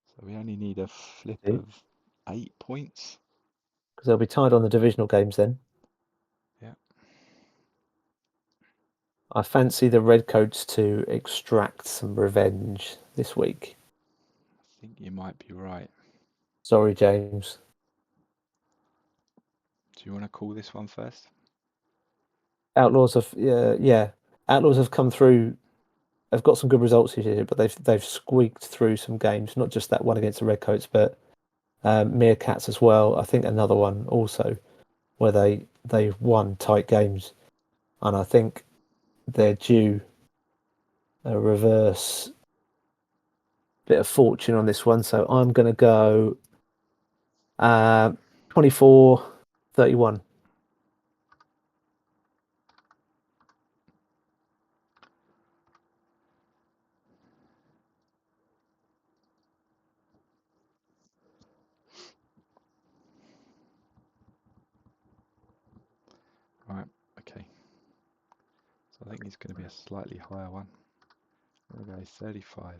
So we only need a flip See? of 8 points. because they'll be tied on the divisional games then. Yeah, I fancy the Redcoats to extract some revenge this week. I think you might be right. Sorry, James. Do you want to call this one first? Outlaws have yeah. Outlaws have come through. They've got some good results this year, but they've squeaked through some games. Not just that one against the Redcoats, but Meerkats as well. I think another one also where they've won tight games, and I think they're due a reverse bit of fortune on this one. So I'm going to go 24-31. Right, okay. So I think it's going to be a slightly higher one. I'm going to go 35.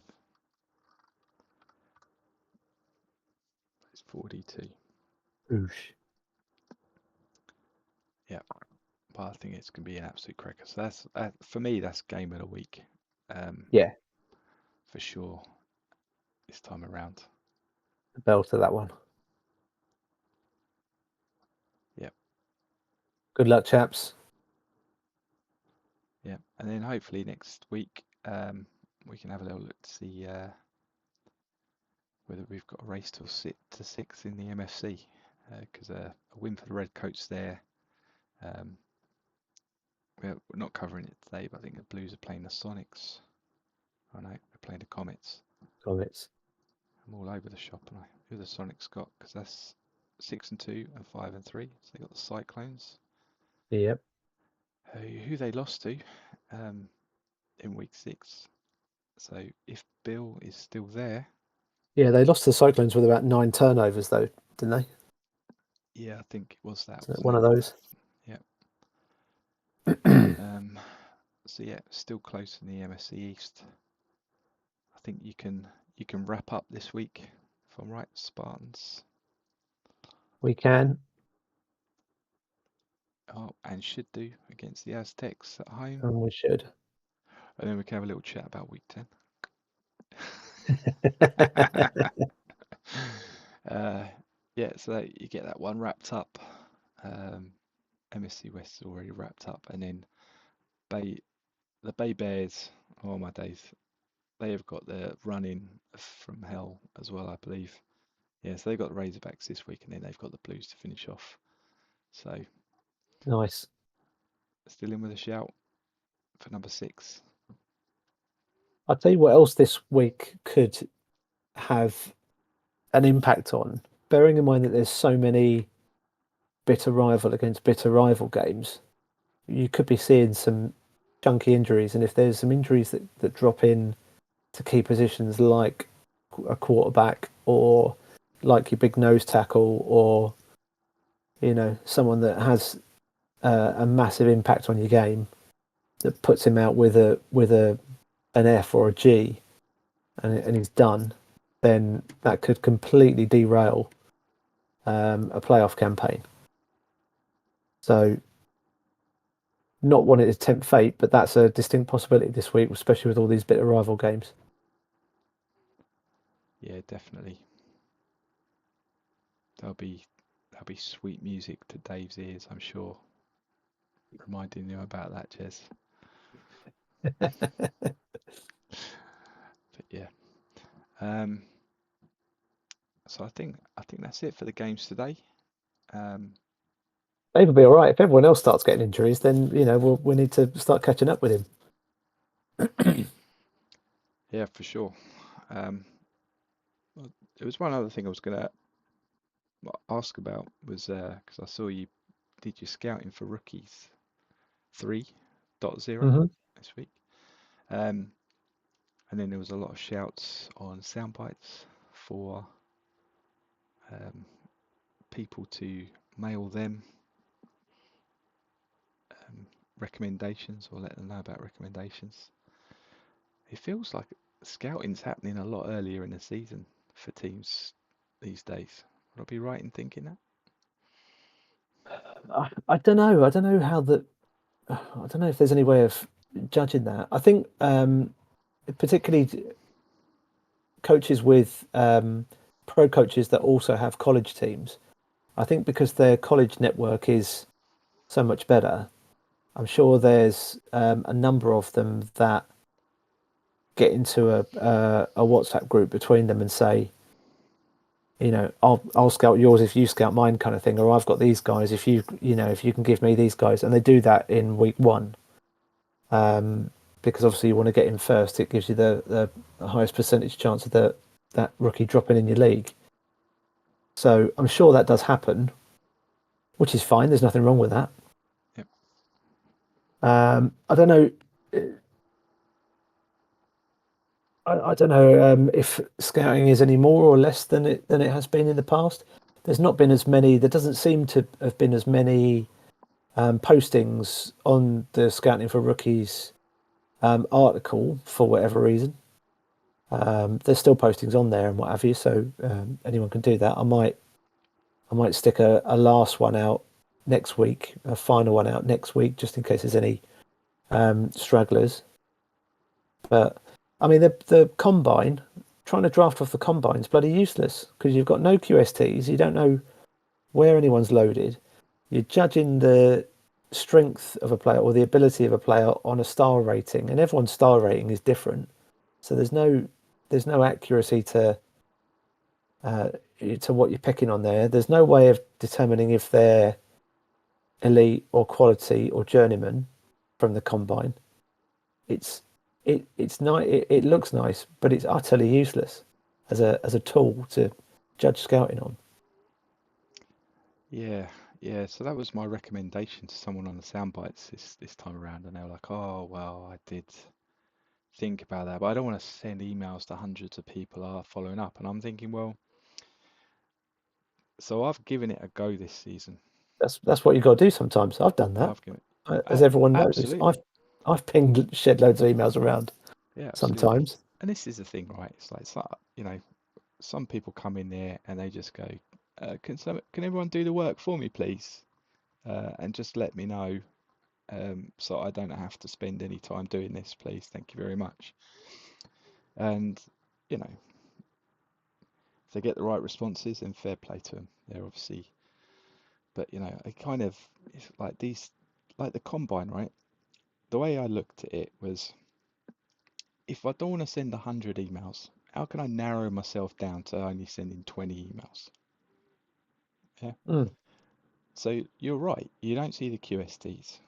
It's 42. Oosh. Yeah, but I think it's going to be an absolute cracker. So that's for me, that's game of the week, um, Yeah, for sure this time around. the bell to that one. Yep, Good luck, chaps. yep. And then hopefully next week we can have a little look to see whether we've got a race to sit to sixth in the MFC, because a win for the Redcoats there. Um, we're not covering it today, but I think the Blues are playing the Sonics. Oh no, they're playing the Comets. Comments. I'm all over the shop, and who the Sonics got? Because that's 6-2 and 5-3. So they got the Cyclones, Yep. who they lost to um, in week 6. So if Bill is still there, Yeah, they lost to the Cyclones with about 9 turnovers, though, didn't they? yeah, I think it was that, So wasn't one it? of those. Yeah. Um, so yeah, still close in the MSC East. I think you can wrap up this week, if I'm right, Spartans. We can, Oh, and should do against the Aztecs at home. and we should. And then we can have a little chat about week 10. uh, yeah, so you get that one wrapped up. MSC West is already wrapped up, and then the Bay Bears. Oh my days, they have got the run-in from hell as well, I believe. Yeah, so they've got the Razorbacks this week, and then they've got the Blues to finish off. So Nice. still in with a shout for number 6. I'll tell you what else this week could have an impact on, bearing in mind that there's so many bitter rival against bitter rival games. You could be seeing some chunky injuries, and if there's some injuries that drop in to key positions like a quarterback or like your big nose tackle or someone that has a massive impact on your game that puts him out with a an F or a G and he's done, then that could completely derail a playoff campaign. So, not wanting to tempt fate, but that's a distinct possibility this week, especially with all these bitter rival games. Yeah, definitely. There'll be sweet music to Dave's ears, I'm sure. Reminding you about that, Jez. But yeah. Um, so I think that's it for the games today. Um, Dave will be all right. If everyone else starts getting injuries, then we need to start catching up with him. yeah, for sure. Um, there was one other thing I was going to ask about was because I saw you did your scouting for rookies 3.0 Hmm. this week. Um, and then there was a lot of shouts on sound bites for um, people to mail them um, recommendations or let them know about recommendations. It feels like scouting's happening a lot earlier in the season for teams these days. Would I be right in thinking that? I don't know. I don't know how that. I don't know if there's any way of judging that. I think particularly coaches with pro coaches that also have college teams. I think because their college network is so much better, I'm sure there's a number of them that get into a WhatsApp group between them and say, I'll scout yours if you scout mine, kind of thing, or I've got these guys if if you can give me these guys, and they do that in week one, because obviously you want to get in first. It gives you the highest percentage chance of that rookie dropping in your league. So I'm sure that does happen, which is fine. There's nothing wrong with that. Yep. I don't know. I don't know if scouting is any more or less than it has been in the past. There's not been as many. There doesn't seem to have been as many postings on the scouting for rookies article for whatever reason. There's still postings on there and what have you, so anyone can do that. I might stick a last one out next week, a final one out next week, just in case there's any stragglers. But I mean, the combine, trying to draft off the combine is bloody useless because you've got no QSTs. You don't know where anyone's loaded. You're judging the strength of a player or the ability of a player on a star rating, and everyone's star rating is different. So there's no accuracy uh, to what you're picking on there. There's no way of determining if they're elite or quality or journeyman from the combine. It's it's nice. It looks nice, but it's utterly useless as a tool to judge scouting on. Yeah, yeah. So that was my recommendation to someone on the sound bites this time around, and they were like, "Oh, well, I did think about that, but I don't want to send emails to hundreds of people are following up." And I'm thinking, well, so I've given it a go this season. That's what you got to do sometimes. I've done that, I've given as everyone knows. I've absolutely, I've pinged shed loads of emails around yeah, absolutely. sometimes. And this is the thing, right? It's like, some people come in there and they just go, can everyone do the work for me, please? And just let me know, so I don't have to spend any time doing this, please. Thank you very much. And, you know, if they get the right responses, then fair play to them. They're obviously, but I kind of, it's like these, like the combine, right? The way I looked at it was, if I don't want to send 100 emails, how can I narrow myself down to only sending 20 emails? Yeah. Mm, So you're right. You don't see the QSTs.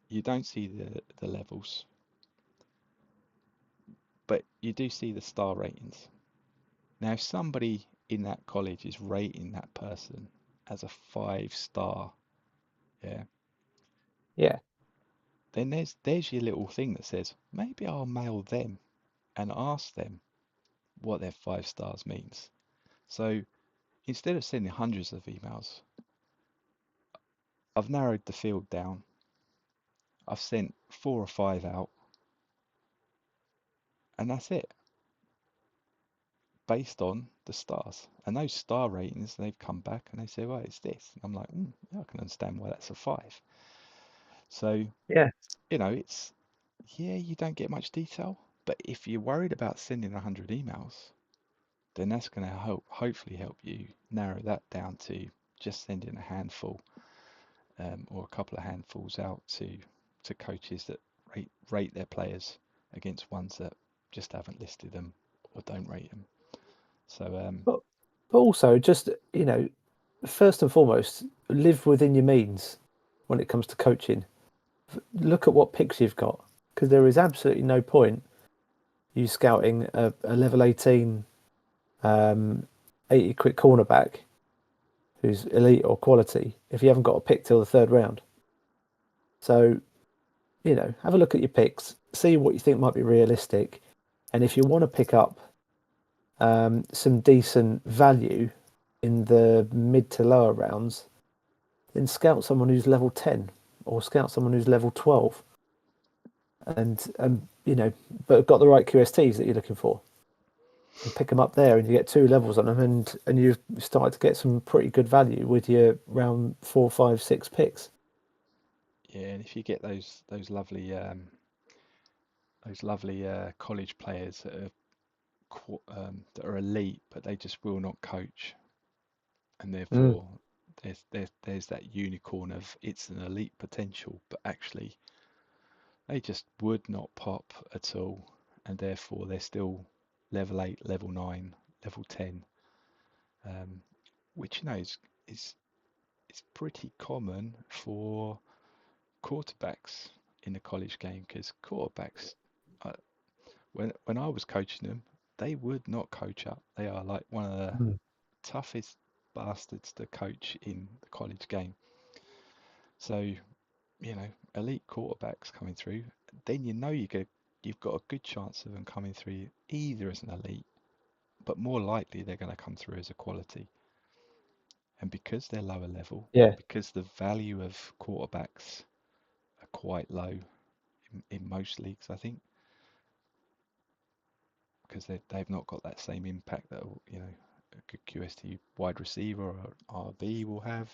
You don't see the levels, but you do see the star ratings. Now, if somebody in that college is rating that person as a 5 star, yeah, yeah, then there's your little thing that says maybe I'll mail them and ask them what their 5 stars means. So instead of sending hundreds of emails, I've narrowed the field down. I've sent 4 or 5 out, and that's it, based on the stars. And those star ratings, they've come back and they say, well, it's this. And I'm like, yeah, I can understand why that's a 5. So, yeah. it's, yeah, you don't get much detail, but if you're worried about sending 100 emails, then that's going to hopefully help you narrow that down to just sending a handful, or a couple of handfuls out to coaches that rate their players against ones that just haven't listed them or don't rate them. So, But but also just first and foremost, live within your means when it comes to coaching. Look at what picks you've got, because there is absolutely no point you scouting a level 18 um, 80 quid cornerback who's elite or quality if you haven't got a pick till the third round. So, have a look at your picks, see what you think might be realistic. And if you want to pick up some decent value in the mid to lower rounds, then scout someone who's level 10 or scout someone who's level 12 and but got the right QSTs that you're looking for. and pick them up there, and you get two levels on them, and you've started to get some pretty good value with your round 4, 5, 6 picks. Yeah, and if you get those lovely college players that are elite, but they just will not coach, and Mm, therefore there's that unicorn of it's an elite potential, but actually they just would not pop at all, and therefore they're still level 8, level 9, level 10, um, which is is pretty common for quarterbacks in the college game because quarterbacks, uh, when I was coaching them, they would not coach up. They are like one of the mm. toughest bastards to coach in the college game. So, elite quarterbacks coming through, then you've got a good chance of them coming through either as an elite, but more likely they're going to come through as a quality. And because they're lower level, Yeah, because the value of quarterbacks are quite low in most leagues, I think, because they've not got that same impact that a good QST wide receiver or RB will have.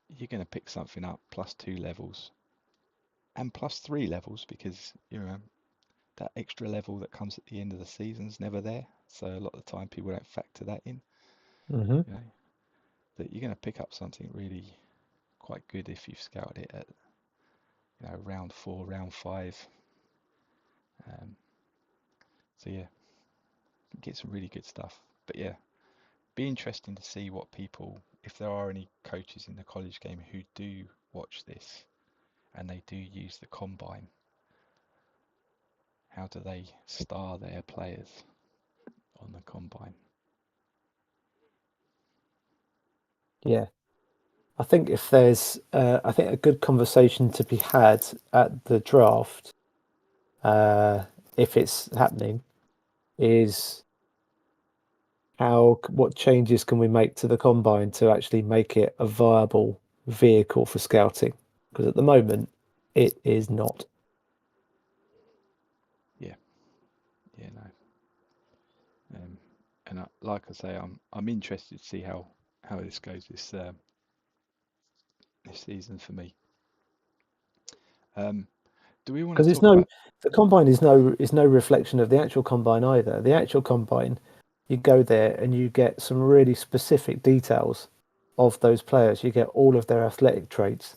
You're going to pick something up plus 2 levels and plus 3 levels because that extra level that comes at the end of the season's never there. So a lot of the time people don't factor that in. hmm You know that you're going to pick up something really quite good if you've scouted it at round 4, round 5. Um, so yeah, get some really good stuff. But yeah, be interesting to see what people, if there are any coaches in the college game who do watch this and they do use the combine, how do they star their players on the combine? yeah. I think I think a good conversation to be had at the draft, uh, if it's happening, is what changes can we make to the combine to actually make it a viable vehicle for scouting? Because at the moment, it is not. Yeah, yeah, no. And like I say, I'm interested to see how this goes this season for me. Um, do we want Because to talk about? the combine is no reflection of the actual combine either. The actual combine, you go there and you get some really specific details of those players. You get all of their athletic traits.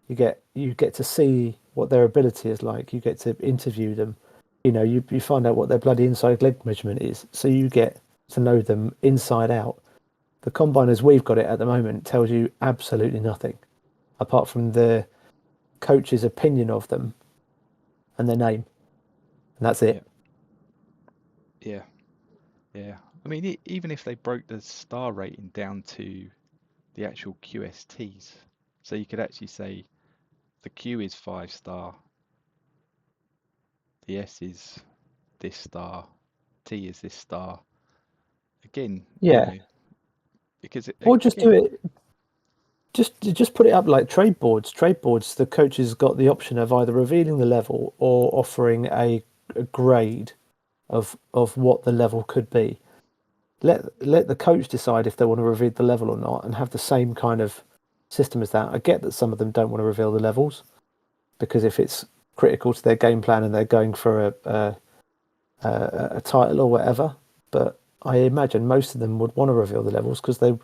You get to see what their ability is like. You get to interview them. You find out what their bloody inside leg measurement is. So you get to know them inside out. The combine as we've got it at the moment tells you absolutely nothing apart from the coach's opinion of them and their name, and that's Yeah, it. yeah, yeah. I mean, even if they broke the star rating down to the actual QSTs, so you could actually say the Q is 5 star, the S is this star, T is this star. Again, Yeah, because or just do again, it. Just put it up like trade boards. Trade boards. The coaches got the option of either revealing the level or offering a grade of what the level could be. Let the coach decide if they want to reveal the level or not, and have the same kind of system as that. I get that some of them don't want to reveal the levels because if it's critical to their game plan and they're going for a title or whatever, but I imagine most of them would want to reveal the levels because they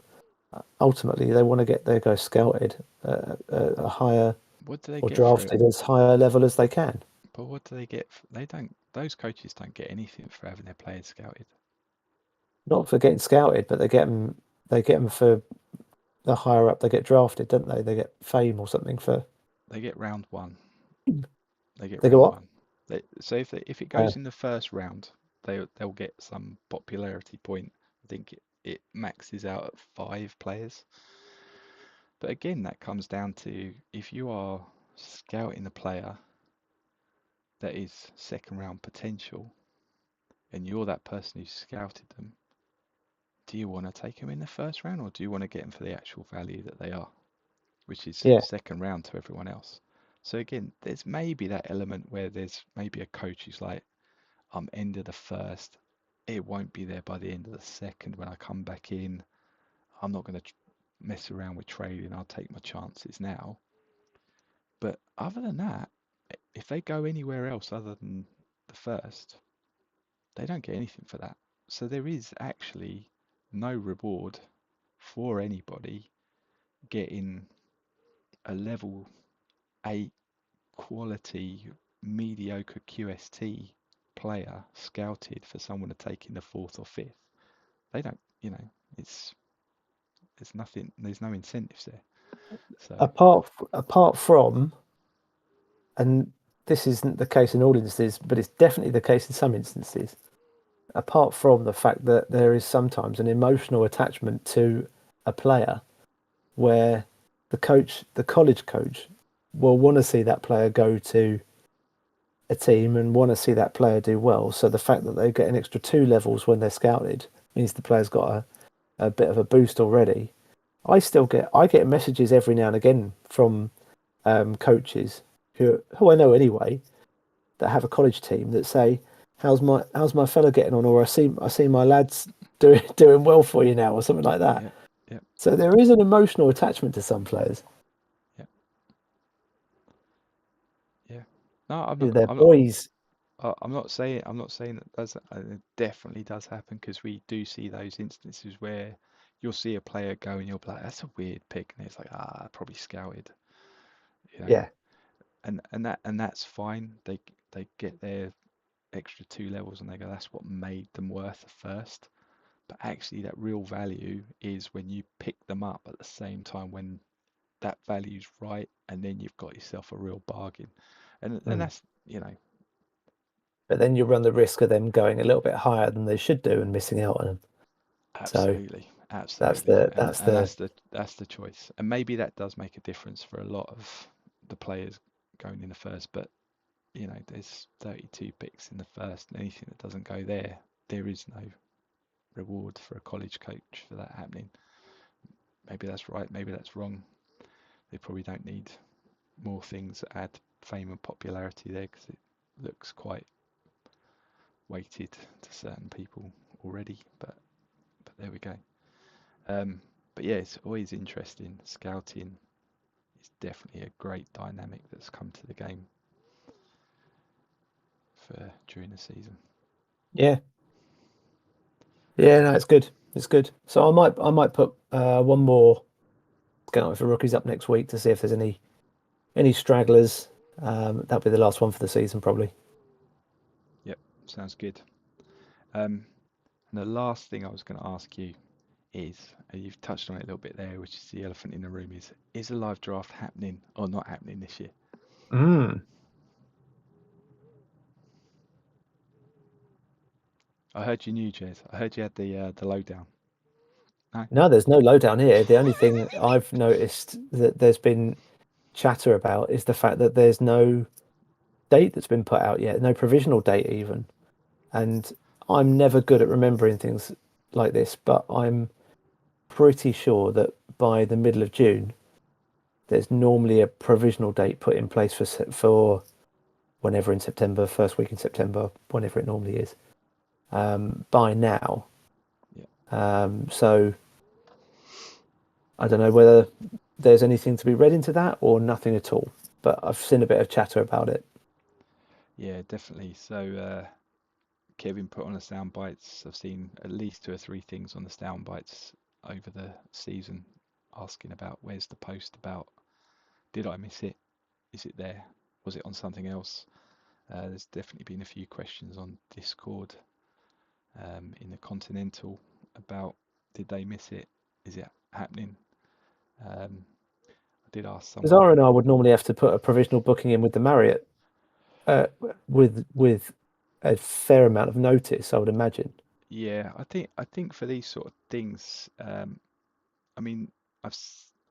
ultimately they want to get their guys scouted a higher what do they or get for it? drafted as higher level as they can. But what do they get? They don't. Those coaches don't get anything for having their players scouted. Not for getting scouted, but they get them. They get them for the higher up they get drafted, don't they? They get fame or something for. They get round 1. They get They go round what? 1. So if it Uh, goes in the first round, they'll get some popularity point. I think it maxes out at 5 players. But again, that comes down to if you are scouting a player that is second round potential, and you're that person who scouted them, do you want to take them in the first round or do you want to get them for the actual value that they are, which is yeah, second round to everyone else? So again, there's maybe that element where there's maybe a coach who's like, I'm end of the first. It won't be there by the end of the second when I come back in. I'm not going to mess around with trading. I'll take my chances now. But other than that, if they go anywhere else other than the first, they don't get anything for that. So there is actually no reward for anybody getting a level 8 quality mediocre QST player scouted for someone to take in the fourth or fifth. They don't, it's there's nothing, there's no incentives there. So Apart from, and this isn't the case in all instances, but it's definitely the case in some instances. Apart from the fact that there is sometimes an emotional attachment to a player where the college coach, will want to see that player go to a team and want to see that player do well. So the fact that they get an extra 2 levels when they're scouted means the player's got a bit of a boost already. I get messages every now and again from coaches who I know anyway that have a college team that say, how's my fella getting on?" Or I see my lads doing well for you now," or something like that. yeah, yeah, So there is an emotional attachment to some players. yeah, yeah. No, I'm not. They're I'm not. boys. I'm not saying that doesn't. It definitely does happen because we do see those instances where you'll see a player go and you'll be like, "That's a weird pick," and it's like, probably scouted, you know. Yeah. And that's fine. They get their extra 2 levels and they go, "That's what made them worth a first." But actually, that real value is when you pick them up at the same time when that value's right, and then you've got yourself a real bargain. And Mm. that's, But then you run the risk of them going a little bit higher than they should do and missing out on them. So absolutely, that's absolutely. the And that's and the that's the choice. And maybe that does make a difference for a lot of the players going in the first, but there's 32 picks in the first, and anything that doesn't go there, there is no reward for a college coach for that happening. Maybe that's right, maybe that's wrong. They probably don't need more things that add fame and popularity there because it looks quite weighted to certain people already. But there we go. Um, but yeah, it's always interesting. Scouting is definitely a great dynamic that's come to the game for during the season. yeah. Yeah, no, it's good. It's good. So I might put one more scout for rookies up next week to see if there's any stragglers. That'll be the last one for the season, probably. Yep, sounds good. Um, and the last thing I was going to ask you is, and you've touched on it a little bit there, which is the elephant in the room, is a live draft happening or not happening this year? Mm. I heard you knew, Jez. I heard you had the lowdown. No? No, there's no lowdown here. The only thing I've noticed that there's been chatter about is the fact that there's no date that's been put out yet, no provisional date even. And I'm never good at remembering things like this, but I'm pretty sure that by the middle of June, there's normally a provisional date put in place for whenever in September, first week in September, whenever it normally is. By now, Yeah. so I don't know whether there's anything to be read into that or nothing at all. But I've seen a bit of chatter about it. Yeah, definitely. So Kevin put on the sound bites. I've seen at least 2 or 3 things on the sound bites over the season asking about where's the post about, did I miss it? Is it there? Was it on something else? There's definitely been a few questions on Discord in the Continental about, did they miss it? Is it happening? I did ask Because someone. R and R would normally have to put a provisional booking in with the Marriott uh, with a fair amount of notice, I would imagine. Yeah, I think for these sort of things, I mean,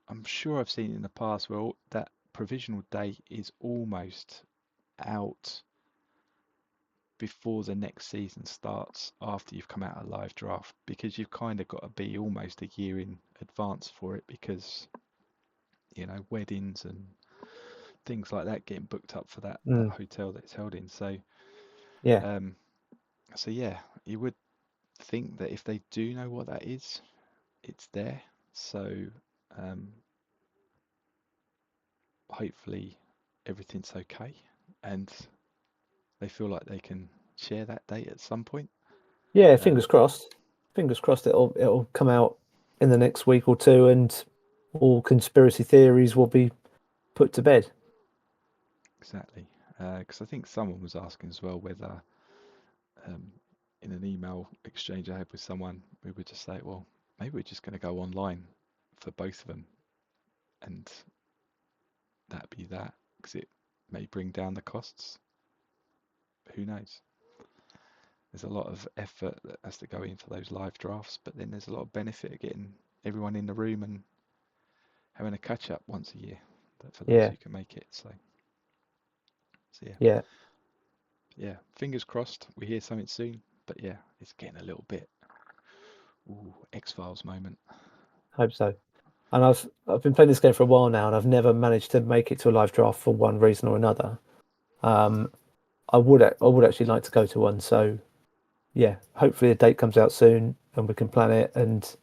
I'm sure I've seen it in the past where that provisional date is almost out before the next season starts after you've come out of live draft because you've kind of got to be almost a year in advance for it because weddings and things like that getting booked up for that Mm, hotel that it's held in. So yeah. um, So yeah, you would think that if they do know what that is, it's there. So um, hopefully everything's okay, and they feel like they can share that date at some point. Yeah, Um, fingers crossed. Fingers crossed it'll come out in the next week or two, and all conspiracy theories will be put to bed. exactly, because I think someone was asking as well whether, um, in an email exchange I had with someone, we were just like, well, maybe we're just going to go online for both of them, and that be that, because it may bring down the costs. Who knows? There's a lot of effort that has to go into those live drafts, but then there's a lot of benefit of getting everyone in the room and having a catch up once a year for those Yeah, who can make it. So yeah, yeah, yeah. Fingers crossed we hear something soon. But yeah, it's getting a little bit X-Files moment. hope so. And I've been playing this game for a while now, and I've never managed to make it to a live draft for one reason or another. Um, I would actually like to go to one. So yeah, hopefully a date comes out soon, and we can plan it. And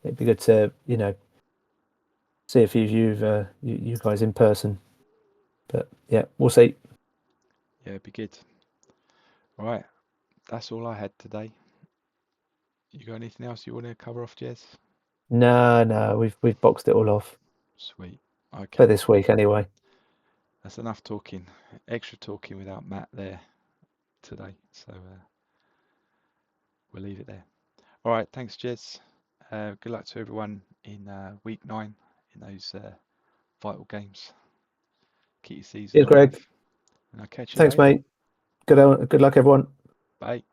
it'd be good to see a few of you guys in person. But yeah, we'll see. Yeah, it'd be good. All right, that's all I had today. You got anything else you want to cover off, Jez? No, no, we've boxed it all off Sweet. for Okay, this week anyway. that's enough talking. Extra talking without Matt there today. So we'll leave it there. All right, thanks, Jez. Good luck to everyone in week 9 in those vital games. Keep your season Cheers, Greg. alive, and I'll catch you Thanks, later. mate. Good luck, everyone. Bye.